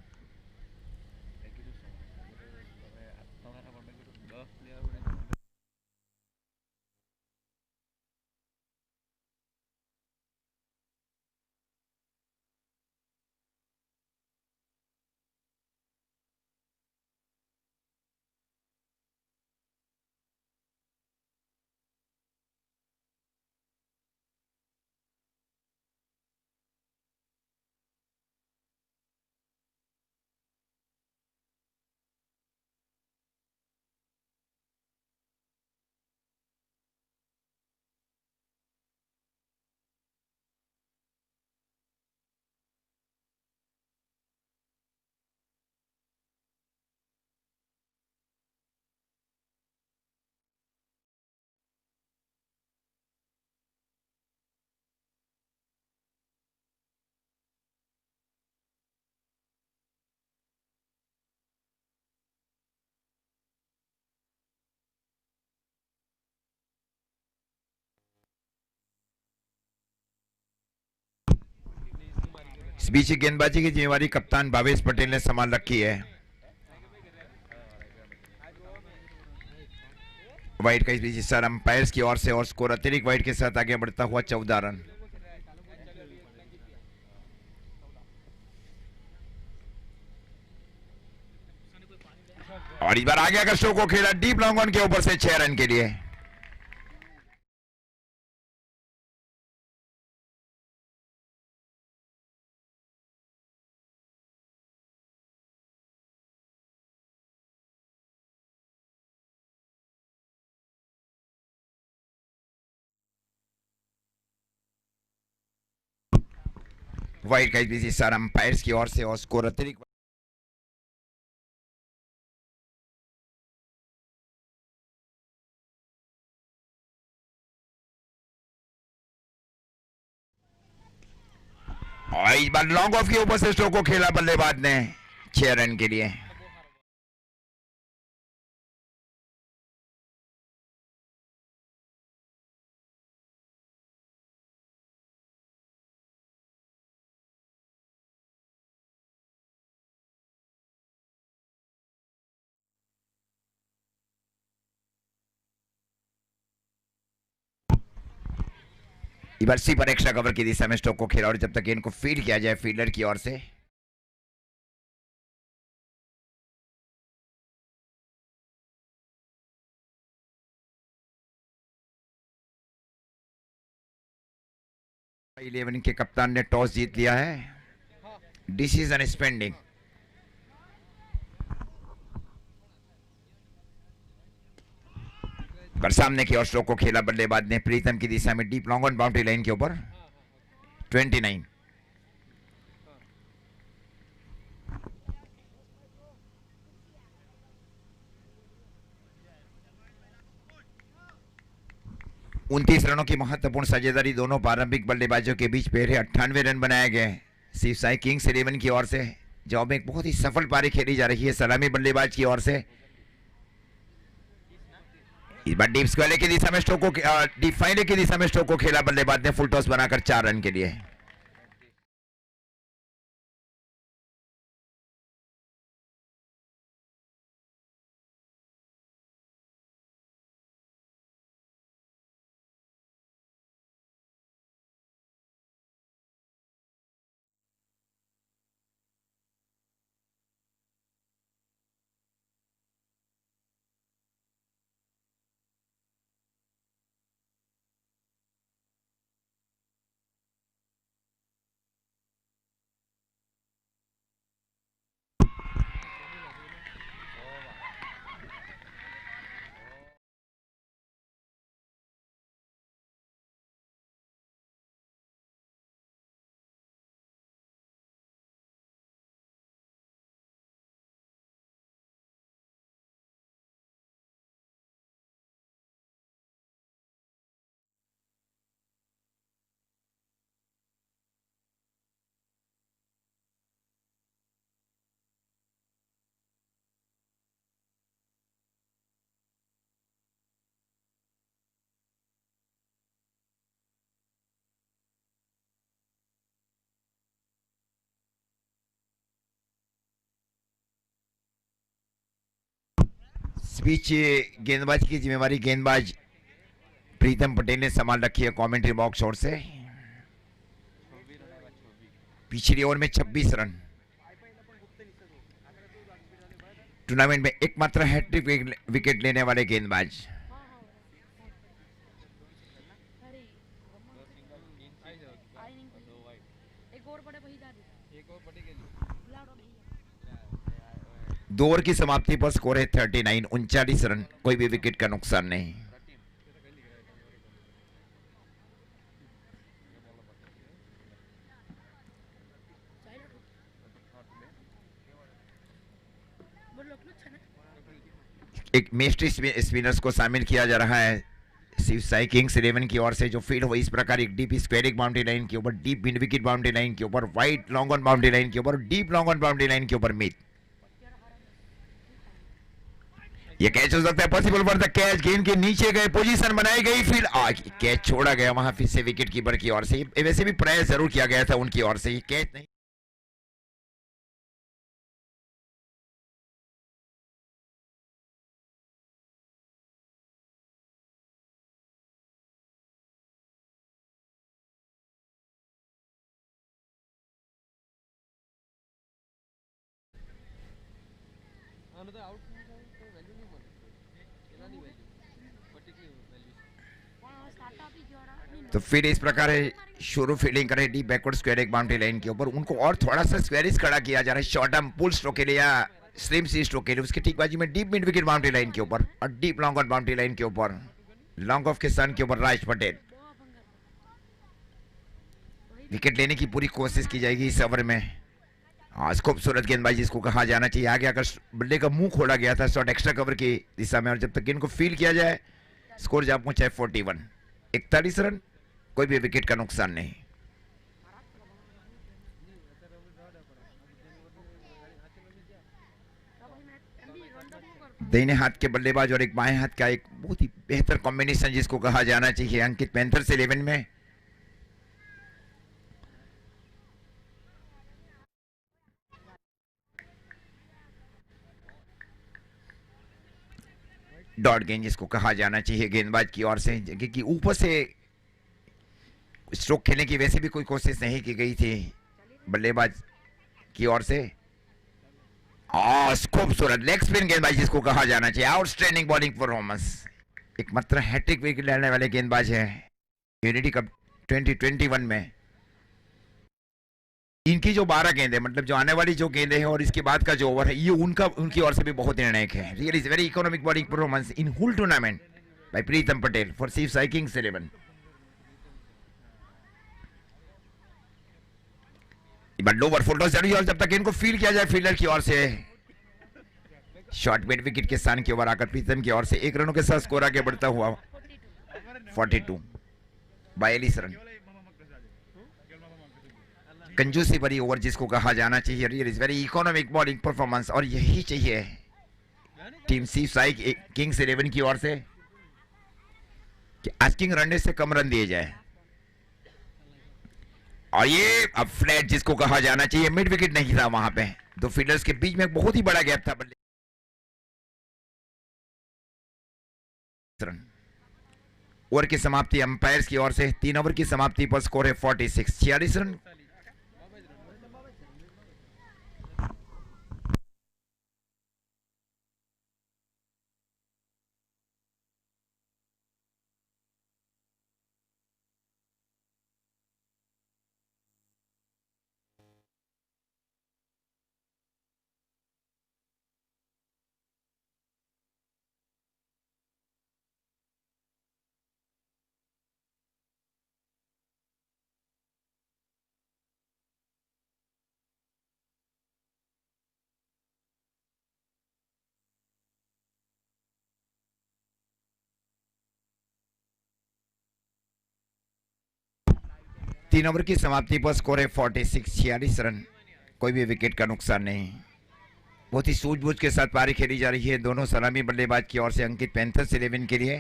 इस बीच गेंदबाजी की जिम्मेवारी कप्तान भावेश पटेल ने संभाल रखी है। वाइड का इस बीच सर अंपायर्स की ओर से, और स्कोर अतिरिक्त वाइड के साथ आगे बढ़ता हुआ 14 रन। और इस बार आगे अगर स्ट्रोक को खेला डीप लॉन्ग ऑन के ऊपर से 6 रन के लिए। वाइड का इस सार अंपायर्स की ओर से और स्कोर अतिरिक्त और इस बार लॉन्ग ऑफ के ऊपर से स्ट्रोक को खेला बल्लेबाज ने 6 रन के लिए। इस बार सी पर एक्स्ट्रा कवर की दिशा में स्ट्रोक को खेला और जब तक इनको फीड किया जाए फील्डर की ओर से। इलेवन के कप्तान ने टॉस जीत लिया है। Decision spending. पर सामने की ओर स्ट्रोक को खेला बल्लेबाज ने प्रीतम की दिशा में deep long on boundary line के ऊपर 29। उनतीस रनों की महत्वपूर्ण साझेदारी दोनों प्रारंभिक बल्लेबाजों के बीच पहले 98 रन बनाए गए शिव साई किंग्स 11 की ओर से, जॉब में एक बहुत ही सफल पारी खेली जा रही है सलामी बल्लेबाज की ओर से। इस बार डीप स्क्वायर की दिशा में स्ट्रोक को डीप फाइनल की दिशा में स्ट्रोक को खेला बल्लेबाज ने फुल टॉस बनाकर 4 रन के लिए। स्पीच गेंदबाज की जिम्मेवारी गेंदबाज प्रीतम पटेल ने संभाल रखी है कमेंट्री बॉक्स ओर से। पिछली ओवर में 26 रन। टूर्नामेंट में एकमात्र हैट्रिक विकेट लेने वाले गेंदबाज। दो ओवर की समाप्ति पर स्कोर है 39, 39 रन, कोई भी विकेट का नुकसान नहीं। एक मिस्ट्री स्पिनर्स को शामिल किया जा रहा है शिव साई किंग्स 11 की ओर से, जो फील्ड हो इस प्रकार एक डीप स्क्वेरिक बाउंड्री लाइन के ऊपर, deep mid wicket boundary line के ऊपर, wide long on boundary line के ऊपर, deep long on boundary line के ऊपर मिड। ये कैच हो सकता है पॉसिबल फॉर द कैच। गेंद के नीचे गए, पोजीशन बनाई गई, फिर कैच छोड़ा गया वहां फिर से विकेट कीपर की ओर से। वैसे भी प्रयास जरूर किया गया था उनकी ओर से, ये कैच नहीं। तो फिर इस प्रकार शुरू फील्डिंग करे डीप बैकवर्ड स्क्वायर एक बाउंड्री लाइन के ऊपर, उनको और थोड़ा सा स्क्वायरिश खड़ा किया जा रहा है शॉर्ट आर्म पुल स्ट्रोक के लिए या स्लिम सी स्ट्रोक के लिए, उसकी ठीक बाजू में deep mid wicket boundary line के ऊपर और deep long on boundary line के ऊपर लॉन्ग ऑफ के सन के ऊपर राज पटेल। विकेट लेने की पूरी कोशिश की जाएगी इस ओवर में। आज खूबसूरत गेंदबाजी जिसको कहा जाना चाहिए, आगे आकर बल्ले का मुंह खोला गया था शॉट एक्स्ट्रा कवर की दिशा में, और जब तक इनको फील किया जाए स्कोर जा पहुंचा है 41, 41 रन, कोई भी विकेट का नुकसान नहीं। दाहिने हाथ के बल्लेबाज और एक बाएं हाथ का एक बहुत ही बेहतर कॉम्बिनेशन जिसको कहा जाना चाहिए अंकित पैंथर्स 11 में। डॉट गेंद जिसको कहा जाना चाहिए गेंदबाज की ओर से, क्योंकि ऊपर से स्ट्रोक खेलने की वैसे भी कोई कोशिश नहीं की गई थी बल्लेबाज की ओर से। खूबसूरत लेग स्पिन गेंदबाज जिसको कहा जाना चाहिए, आउटस्टैंडिंग बॉलिंग परफॉर्मेंस। एक मात्र हैट्रिक विकेट लेने वाले गेंदबाज है यूनिटी कप 2021 में। इनकी जो 12 गेंदें, मतलब जो आने वाली जो गेंदें हैं और इसके बाद का जो ओवर है, ये उनकी ओर से भी बहुत निर्णायक है। Really is very economic bowling performance in whole tournament by Pritam Patel for सीफ Sai Kings 11। Lower full toss जरूरी है, और जब तक इनको फील किया जाए फील्डर की ओर से शॉर्ट मिड विकेट के स्थान के ओवर आकर प्रीतम की ओर से 1 रनों के साथ स्कोर आगे बढ़ता हुआ 42 42 रन। कंजूसी भरी ओवर जिसको कहा जाना चाहिए, real is very economic bowling performance, और यही चाहिए टीम सीफ साई किंग्स 11 की ओर से कि आस्किंग रन से कम रन दिए जाए। और ये अब फ्लैट जिसको कहा जाना चाहिए, मिड विकेट नहीं था वहां पे, दो फील्डर्स के बीच में बहुत ही बड़ा गैप था। ओवर की समाप्ति अंपायर्स की ओर से 3 ओवर की समाप्ति पर स्कोर है 46 46 रन। तीन ओवर की समाप्ति पर स्कोर है 46 46 रन, कोई भी विकेट का नुकसान नहीं। बहुत ही सूझबूझ के साथ पारी खेली जा रही है दोनों सलामी बल्लेबाज की ओर से अंकित पैंथर्स 11 के लिए।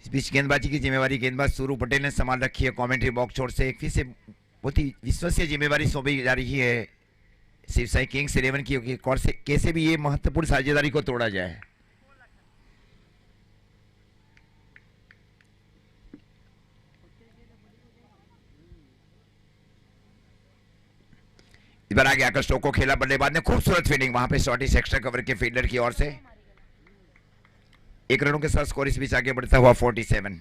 इस बीच गेंदबाजी की जिम्मेवारी गेंदबाज सूरू पटेल ने संभाल रखी है कमेंट्री बॉक्स छोर से। एक फिर से बहुत ही विश्वसनीय जिम्मेवारी सौंपी जा रही है शिव साई किंग्स 11 की ओर से, कैसे भी ये महत्वपूर्ण साझेदारी को तोड़ा जाए। इस बार आगे आकर स्ट्रोक को खेला बल्लेबाज ने, खूबसूरत फील्डिंग वहां पे शॉर्ट एक्स्ट्रा कवर के फील्डर की ओर से। 1 रनों के साथ स्कोर इस बीच आगे बढ़ता हुआ 47।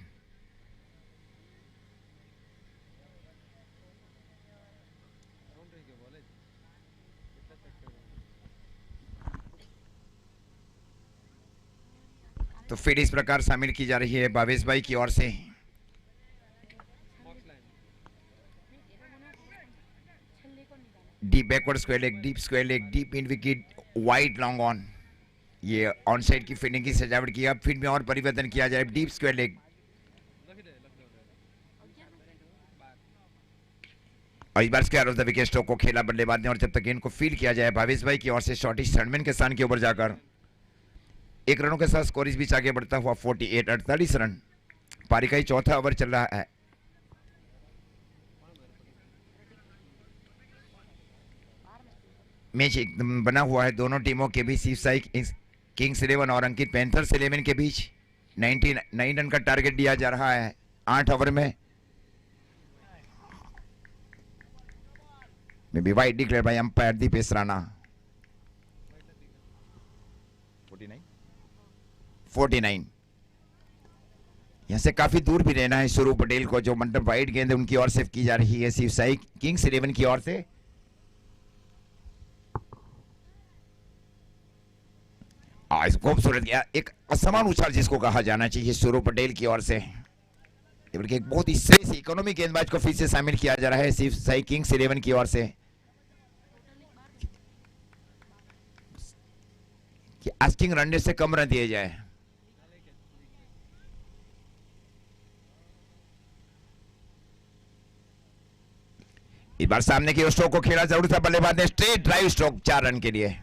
तो फील्ड इस प्रकार शामिल की जा रही है भावेश भाई की ओर से। Deep backward square leg, deep square leg, deep in wicket, wide long on, ये ऑन साइड की फील्डिंग की सजावट की। अब फील्ड में और परिवर्तन किया जाए, डीप स्क्वायर लेग, और इस बार square off the wicket stroke को खेला बल्लेबाज ने, और जब तक इनको फील किया जाए भावेश भाई की ओर से शॉर्टिश थर्डमैन के स्थान के ऊपर जाकर 1 रनों के साथ स्कोर इस बीच आगे बढ़ता हुआ 48 48 रन। पारी का ही चौथा ओवर चल रहा है। मैच एकदम बना हुआ है दोनों टीमों के बीच, सीफ साई किंग्स 11 और अंकित पैंथर्स 11 के बीच। 99 रन का टारगेट दिया जा रहा है 8 ओवर में। May be wide declare by umpire Deepesh Rana. 49। यहाँ से काफी दूर भी रहना है शुरू पटेल को, जो मतलब वाइड गेंद उनकी ओर से की जा रही है शिव साई किंग्स 11 की ओर से। आज खूबसूरत गया, एक असमान उछाल जिसको कहा जाना चाहिए शुरू पटेल की ओर से, जबकि एक बहुत ही श्रेष्ठ इकोनॉमी गेंदबाज को फिर से शामिल किया जा रहा है शिव साई किंग्स 11 की ओर से कि आस्किंग रन से कम रन दिए जाए। इस बार सामने की स्ट्रोक को खेला जरूर था, बल्लेबाज ने स्ट्रेट ड्राइव स्ट्रोक 4 रन के लिए।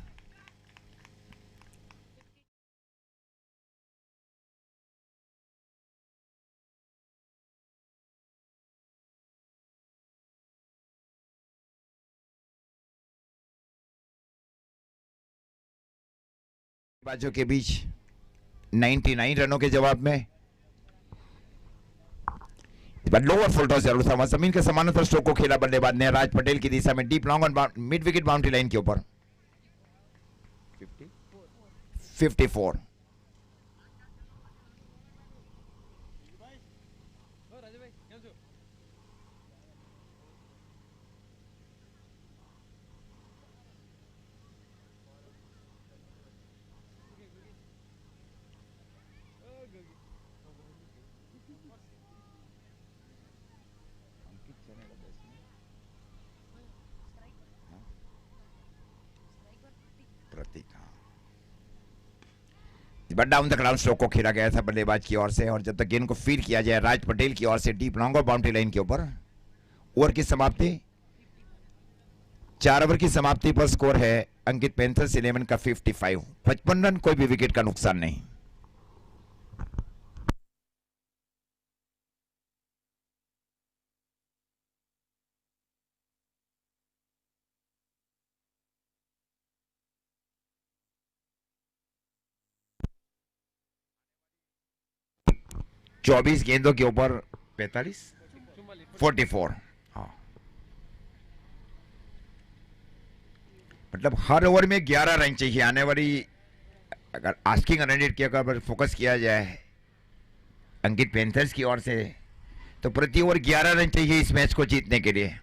बाजों के बीच 99 रनों के जवाब में लोअर फुल टॉस जरूर था, वहां जमीन के समानांतर स्ट्रोक को खेला बल्लेबाज ने राज पटेल की दिशा में deep long on mid wicket boundary line के ऊपर 54। डाउन द ग्राउंड स्ट्रोक को खेला गया था बल्लेबाज की ओर से, और जब तक गेंद को फीड किया जाए राज पटेल की ओर से डीप लॉन्ग और बाउंड्री लाइन के ऊपर। ओवर की समाप्ति 4 ओवर की समाप्ति पर स्कोर है अंकित पैंथर्स 11 का 55, 55 रन, कोई भी विकेट का नुकसान नहीं। चौबीस गेंदों के ऊपर 45 44। हाँ, मतलब हर ओवर में 11 रन चाहिए आने वाली। अगर आस्किंग रन रेट की अगर फोकस किया जाए अंकित पैंथर्स की ओर से, तो प्रति ओवर 11 रन चाहिए इस मैच को जीतने के लिए।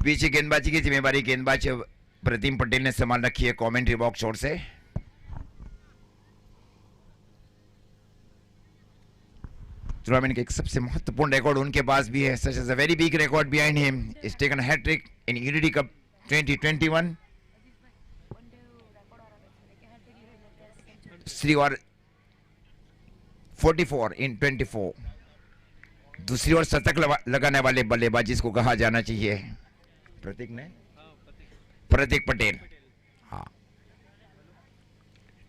पीछे गेंदबाजी की जिम्मेवारी गेंदबाज प्रतिम पटेल ने संभाल रखी है कमेंट्री बॉक्स ओर से। टूर्नामेंट के एक सबसे महत्वपूर्ण रिकॉर्ड उनके पास भी है, such as a very big record behind him, is taken hattrick in unity cup 2021। दूसरी ओर 44 इन 24, दूसरी ओर शतक लगाने वाले बल्लेबाज जिसको कहा जाना चाहिए प्रतीक पटेल। हाँ,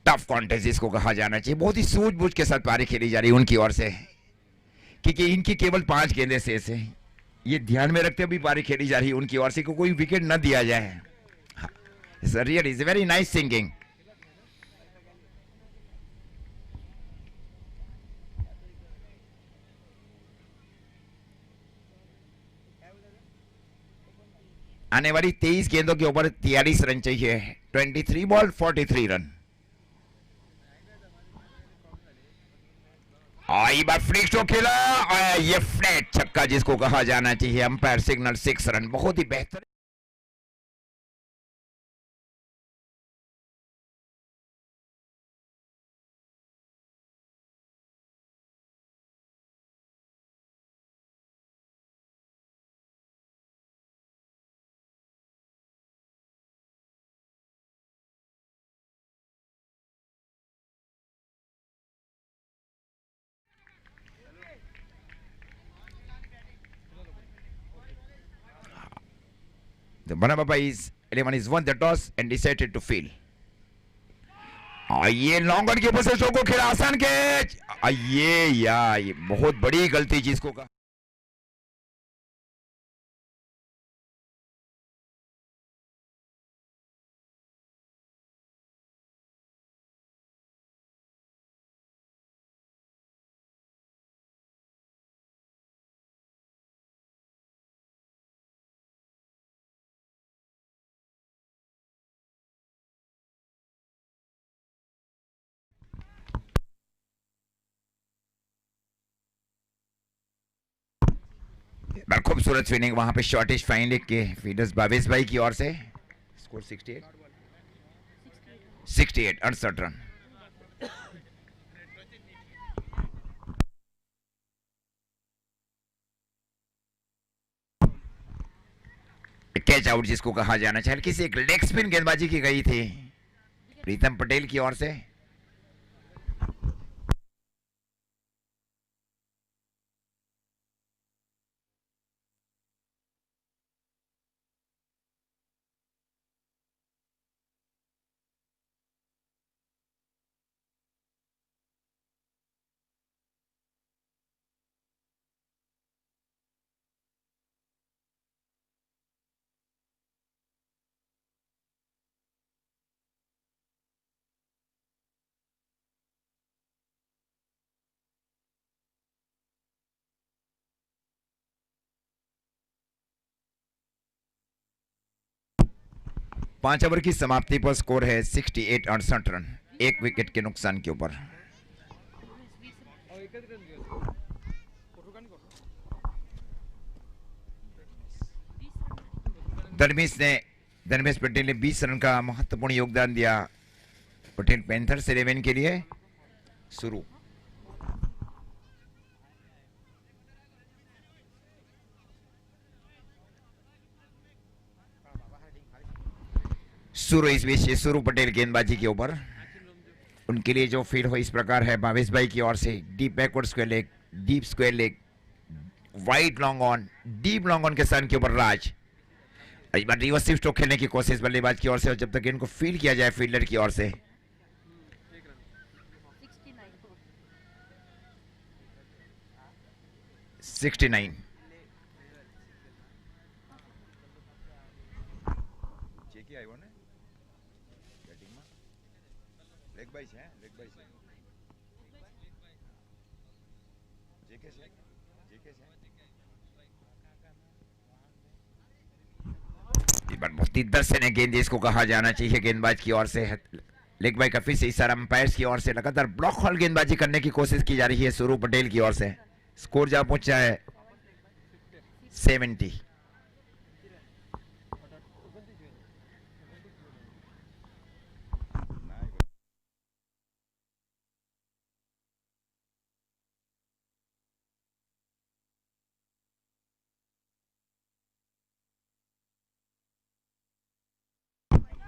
टफ कॉन्टेस्ट जिसको कहा जाना चाहिए, बहुत ही सूझबूझ के साथ पारी खेली जा रही है उनकी ओर से, क्योंकि इनकी केवल 5 गेंदें शेष है। ये ध्यान में रखते हुए पारी खेली जा रही है उनकी ओर से, कोई विकेट न दिया जाए। Real is very nice singing. आने वाली 23 गेंदों के ऊपर 43 रन चाहिए, 23 बॉल 43 रन। बार फ्लिक स्ट्रोक खेला, ये फ्लैट छक्का जिसको कहा जाना चाहिए, अंपायर सिग्नल 6 रन, बहुत ही बेहतर। The Banababa is 11 is won the toss and decided to field. ये लॉन्ग ऑन के ऊपर से को खेला, आसान कैच, ये बहुत बड़ी गलती जिसको कहा। बड़ा खूबसूरत स्विंग वहां पे शॉर्टिश फाइन लेग के फील्डर्स भावेश भाई की ओर से। Score 68 68 run. कैच आउट जिसको कहा जाना चाहिए, हल्की सी एक लेग स्पिन गेंदबाजी की गई थी प्रीतम पटेल की ओर से। पांच ओवर की समाप्ति पर स्कोर है 68 68 रन, एक विकेट के नुकसान के ऊपर। धर्मेश पटेल ने 20 रन का महत्वपूर्ण योगदान दिया पटेल पैंथर्स 11 के लिए। शुरू शुरू इस बीच शुरू पटेल गेंदबाजी के ऊपर। उनके लिए जो फील्ड हो इस प्रकार है भावेश भाई की ओर से। Deep backward square leg, deep square leg, wide long on, deep long on के सन के ऊपर राज। इस बार रिवर्स स्ट्रोक खेलने की कोशिश बल्लेबाज की ओर से, और जब तक इनको फील्ड किया जाए फील्डर की ओर से। 69 बहुत ही दर्शन है गेंद जिसको कहा जाना चाहिए गेंदबाज की ओर से। लेग बाई का फिर से इशारा अंपायर्स की ओर से। लगातार ब्लॉक हॉल गेंदबाजी करने की कोशिश की जा रही है सुरू पटेल की ओर से। स्कोर जहां पहुंचा है 70।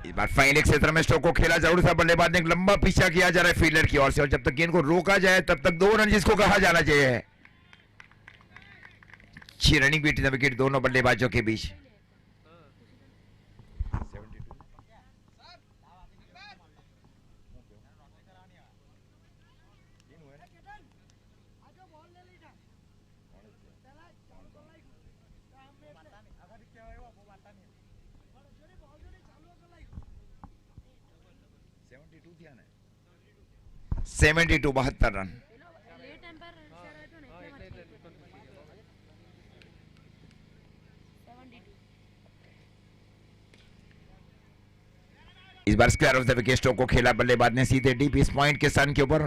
इस बार फाइनल क्षेत्र में स्ट्रोक को खेला जरूर था, बल्लेबाज ने एक लंबा पीछा किया जा रहा है फील्डर की ओर से, और जब तक गेंद को रोका जाए तब तक 2 रन जिसको कहा जाना चाहिए। 6 रनिंग बीट विकेट दोनों बल्लेबाजों के बीच। Seventy two 72 run. इस बार square off the wicket stroke को खेला बल्लेबाज ने सीधे डीप इस पॉइंट के सन के ऊपर,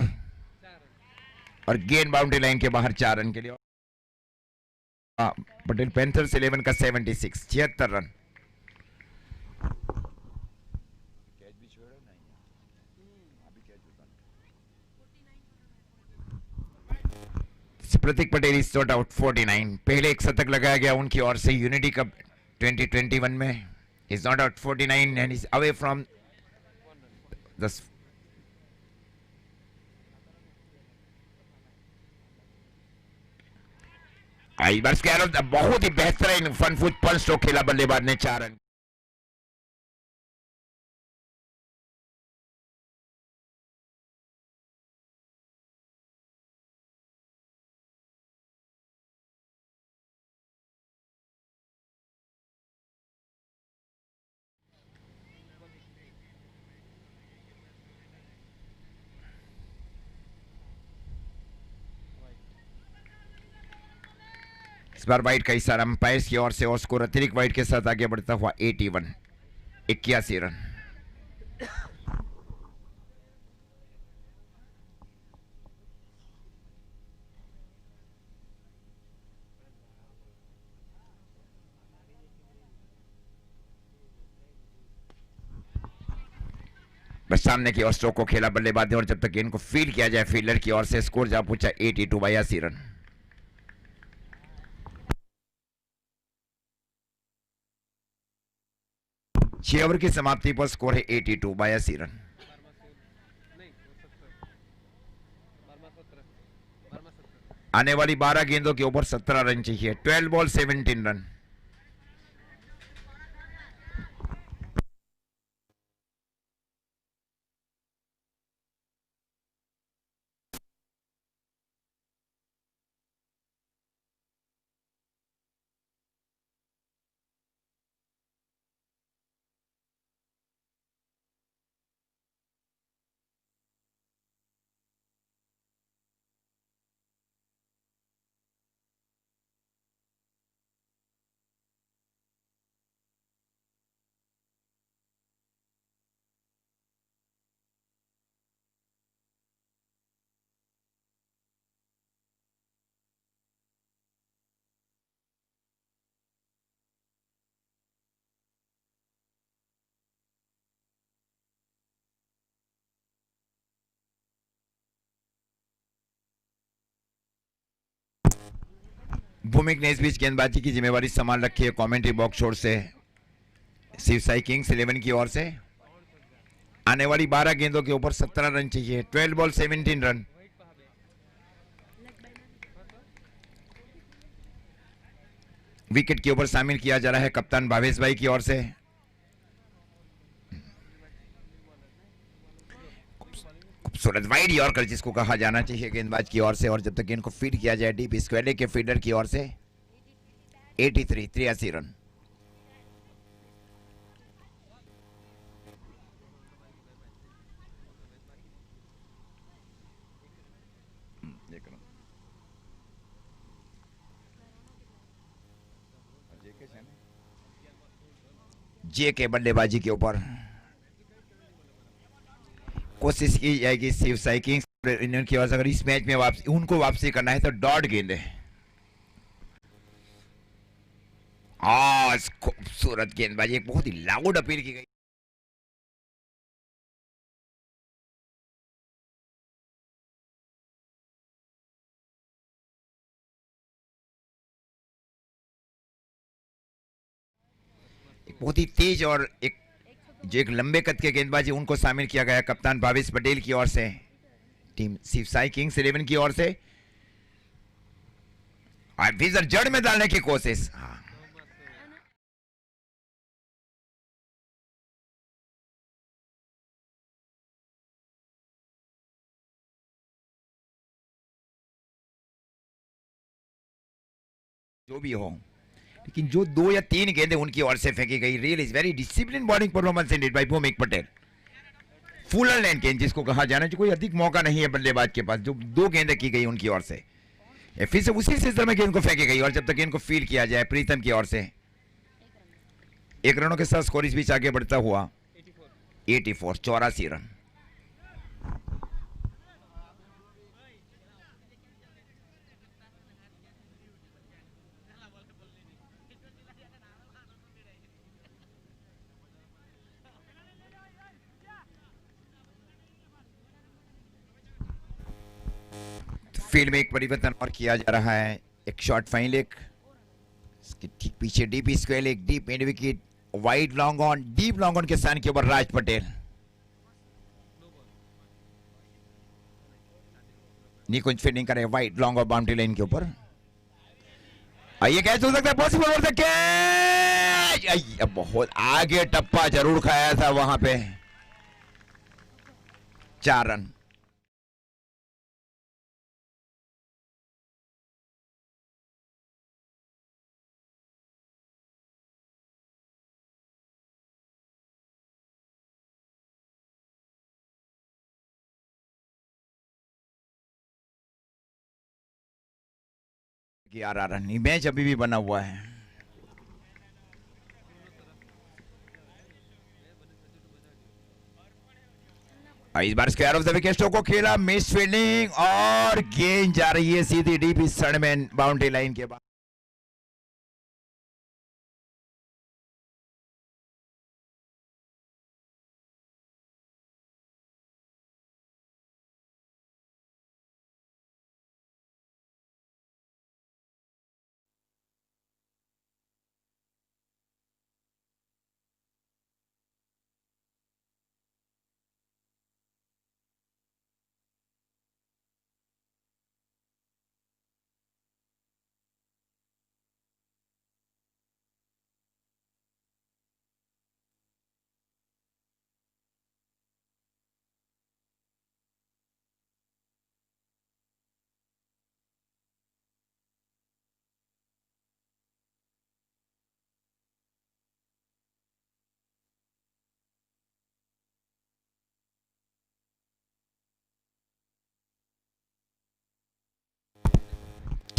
और गेंद बाउंड्री लाइन के बाहर 4 रन के लिए। पटेल पैंथर्स 11 का 76 76 run. Prateek Patel is shot out 49। पहले एक शतक लगाया गया उनकी ओर से यूनिटी कप 2021 में। Is not out 49 and is away from the बहुत ही बेहतरीन फन फुट पंच स्ट्रोक खेला बल्लेबाज ने 4 रन। इस बार वाइड का इशारा अंपायर की ओर से, और स्कोर अतिरिक्त वाइड के साथ आगे बढ़ता हुआ 81 81 रन। बस सामने की ओर स्ट्रोक को खेला बल्लेबाज ने और जब तक गेंद को फील्ड किया जाए फील्डर की ओर से स्कोर जा पूछा 82 रन। 6 ओवर की समाप्ति पर स्कोर है 82 रन। आने वाली 12 गेंदों के ऊपर 17 रन चाहिए। 12 बॉल 17 रन। भूमिक ने इस बीच गेंदबाजी की जिम्मेवारी संभाल रखी है कमेंट्री बॉक्स छोर से शिवसाई किंग्स 11 की ओर से। आने वाली 12 गेंदों के ऊपर 17 रन चाहिए। 12 बॉल 17 रन। विकेट के ऊपर शामिल किया जा रहा है कप्तान भावेश भाई की ओर से। खूबसूरत वाइड यॉर्कर जिसको कहा जाना चाहिए गेंदबाज की ओर से, और जब तक गेंद को फीड किया जाए डीप स्क्वेयर के फील्डर की ओर से 83 रन। जे के बल्लेबाजी के ऊपर कोशिश की जाएगी शिवसाई किंग्स इंडियन की ओर से। अगर इस मैच में उनको वापसी करना है तो डॉट गेंद है। खूबसूरत गेंदबाजी, एक बहुत ही लाउड अपील की गई। एक बहुत ही तेज और जो एक लंबे कद के गेंदबाजी उनको शामिल किया गया कप्तान भावेश पटेल की ओर से टीम शिवसाई किंग्स 11 की ओर से। और विजर जड़ में डालने की कोशिश। जो भी हो, लेकिन जो 2 या 3 गेंदें उनकी ओर से फेंकी गई, real is very discipline bowling performance indeed by Bhumik Patel. Fuller land गेंद जिसको कहा जाना चाहिए, कोई अधिक मौका नहीं है बल्लेबाज के पास। जो 2 गेंदें की गई उनकी ओर से, फिर से उसी सिलसिले में गेंद को फेंकी गई और जब तक गेंद को फील्ड किया जाए प्रीतम की ओर से 1 रनों के साथ स्कोर इस बीच आगे बढ़ता हुआ 84 रन। फील्ड में एक परिवर्तन और किया जा रहा है। एक शॉर्ट फाइन लेग, इसके ठीक पीछे deep square leg, deep mid wicket, wide long on, deep long on के स्थान के ऊपर राज पटेल। निकुंज फील्डिंग करे वाइड लॉन्ग और बाउंड्री लाइन के ऊपर। ये कैच हो सकता है, पॉसिबल हो सकता है। बहुत आगे टप्पा जरूर खाया था वहां पे। 4 रन। कि 11 रन। मैच अभी भी बना हुआ है। इस बार स्क्वायर ऑफ द विकेट को खेला, मिस फील्डिंग और गेंद जा रही है सीधी डीप स्टैंड बाउंड्री लाइन के बाद।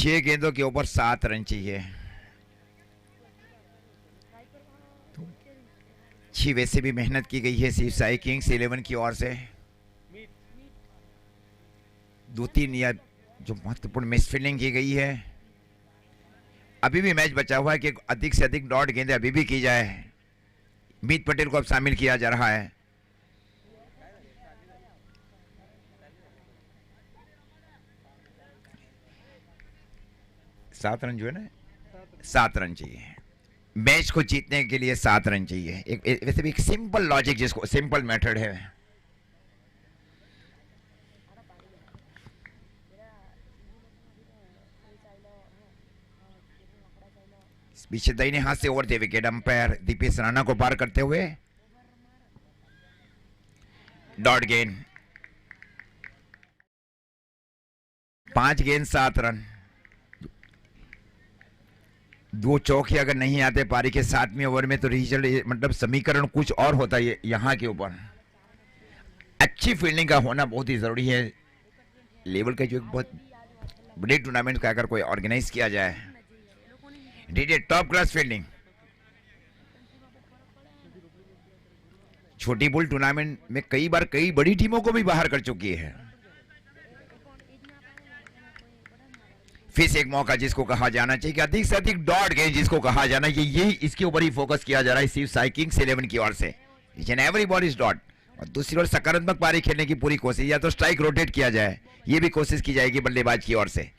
6 गेंदों के ऊपर 7 रन चाहिए। अच्छी वैसे भी मेहनत की गई है शिव साई किंग्स 11 की ओर से। 2-3 या जो महत्वपूर्ण मिस फील्डिंग की गई है। अभी भी मैच बचा हुआ है कि अधिक से अधिक डॉट गेंदें अभी भी की जाए। मीत पटेल को अब शामिल किया जा रहा है। सात रन जो है ना, 7 रन चाहिए मैच को जीतने के लिए। 7 रन चाहिए। एक वैसे भी एक सिंपल लॉजिक, जिसको सिंपल मेथड है। पीछे दाहिने हाथ से ओवर दे विकेट अंपायर दीपेश राणा को पार करते हुए डॉट गेंद। 5 गेंद 7 रन। 2 चौके अगर नहीं आते पारी के 7वें ओवर में तो रिजल्ट मतलब समीकरण कुछ और होता है यहां के ऊपर। अच्छी फील्डिंग का होना बहुत ही जरूरी है। लेवल का जो एक बहुत बड़े टूर्नामेंट का अगर कोई ऑर्गेनाइज किया जाए, टॉप क्लास फील्डिंग। छोटी बुल टूर्नामेंट में कई बार कई बड़ी टीमों को भी बाहर कर चुकी है। फिर से एक मौका जिसको कहा जाना चाहिए कि अधिक से अधिक डॉट गेंद जिसको कहा जाना, ये इसके ऊपर ही फोकस किया जा रहा है शिव साई किंग्स 11 की ओर से। Each and every ball is dot. और दूसरी ओर सकारात्मक पारी खेलने की पूरी कोशिश, या तो स्ट्राइक रोटेट किया जाए, ये भी कोशिश की जाएगी बल्लेबाज की ओर से।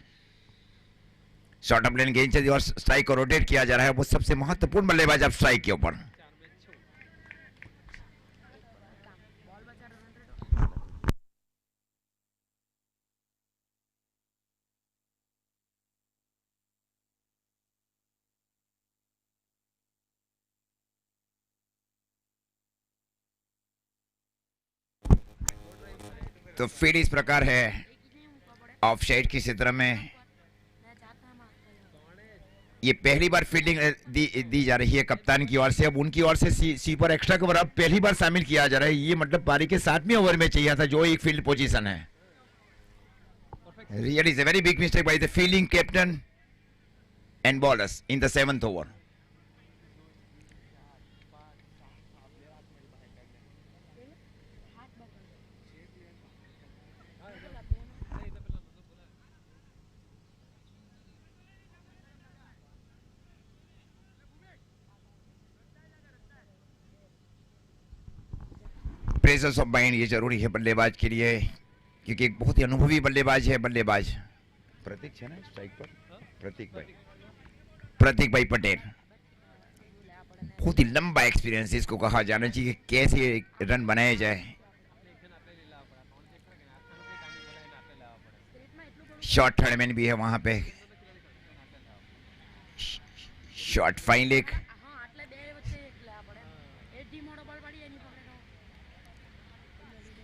शॉर्ट ऑफ लेन गेंद और स्ट्राइक को रोटेट किया जा रहा है, वो सबसे महत्वपूर्ण बल्लेबाज अब स्ट्राइक के ऊपर। तो फील्ड इस प्रकार है ऑफ साइड की क्षेत्र में। ये पहली बार फील्डिंग दी जा रही है कप्तान की ओर से। अब उनकी ओर से कीपर एक्स्ट्रा कवर अब पहली बार शामिल किया जा रहा है। ये मतलब पारी के 7वें ओवर में चाहिए था जो एक फील्ड पोजीशन है। Really is a very big mistake by the fielding captain and bowlers in the 7th over. Presence of mind ये जरूरी है बल्लेबाज के लिए, क्योंकि एक बहुत ही अनुभवी बल्लेबाज है। बल्लेबाज प्रतीक है ना स्ट्राइक पर, प्रतीक भाई पटेल। बहुत ही लंबा एक्सपीरियंस इसको कहा जाना चाहिए, कैसे रन बनाए जाए। शॉर्ट थर्ड मैन भी है वहां पे। Short fine leg.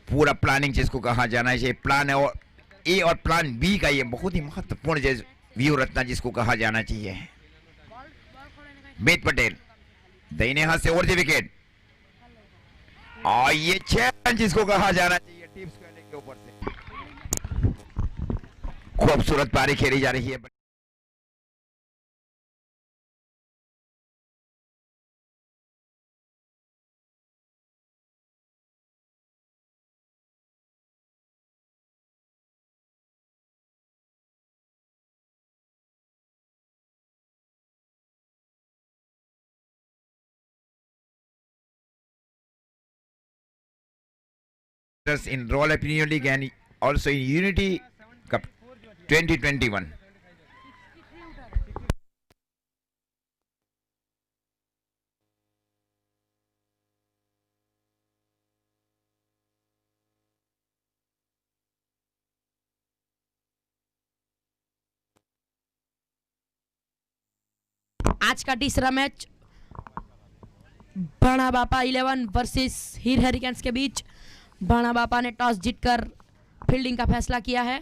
पूरा प्लानिंग जिसको कहा जाना चाहिए, प्लान और ए और प्लान बी का ये बहुत ही महत्वपूर्ण व्यू रत्ना जिसको कहा जाना चाहिए। मीत पटेल दाहिने हाथ से ओवर द विकेट और ये 6 रन जिसको कहा जाना चाहिए टीम स्क्वायर के ऊपर से। खूबसूरत पारी खेली जा रही है। in Royal Premier League and also in Unity Cup 2021. आज का तीसरा मैच बाणा बापा 11 वर्सेस हीर हेरिकेन्स के बीच। बाणा बापा ने टॉस जीतकर फील्डिंग का फैसला किया है।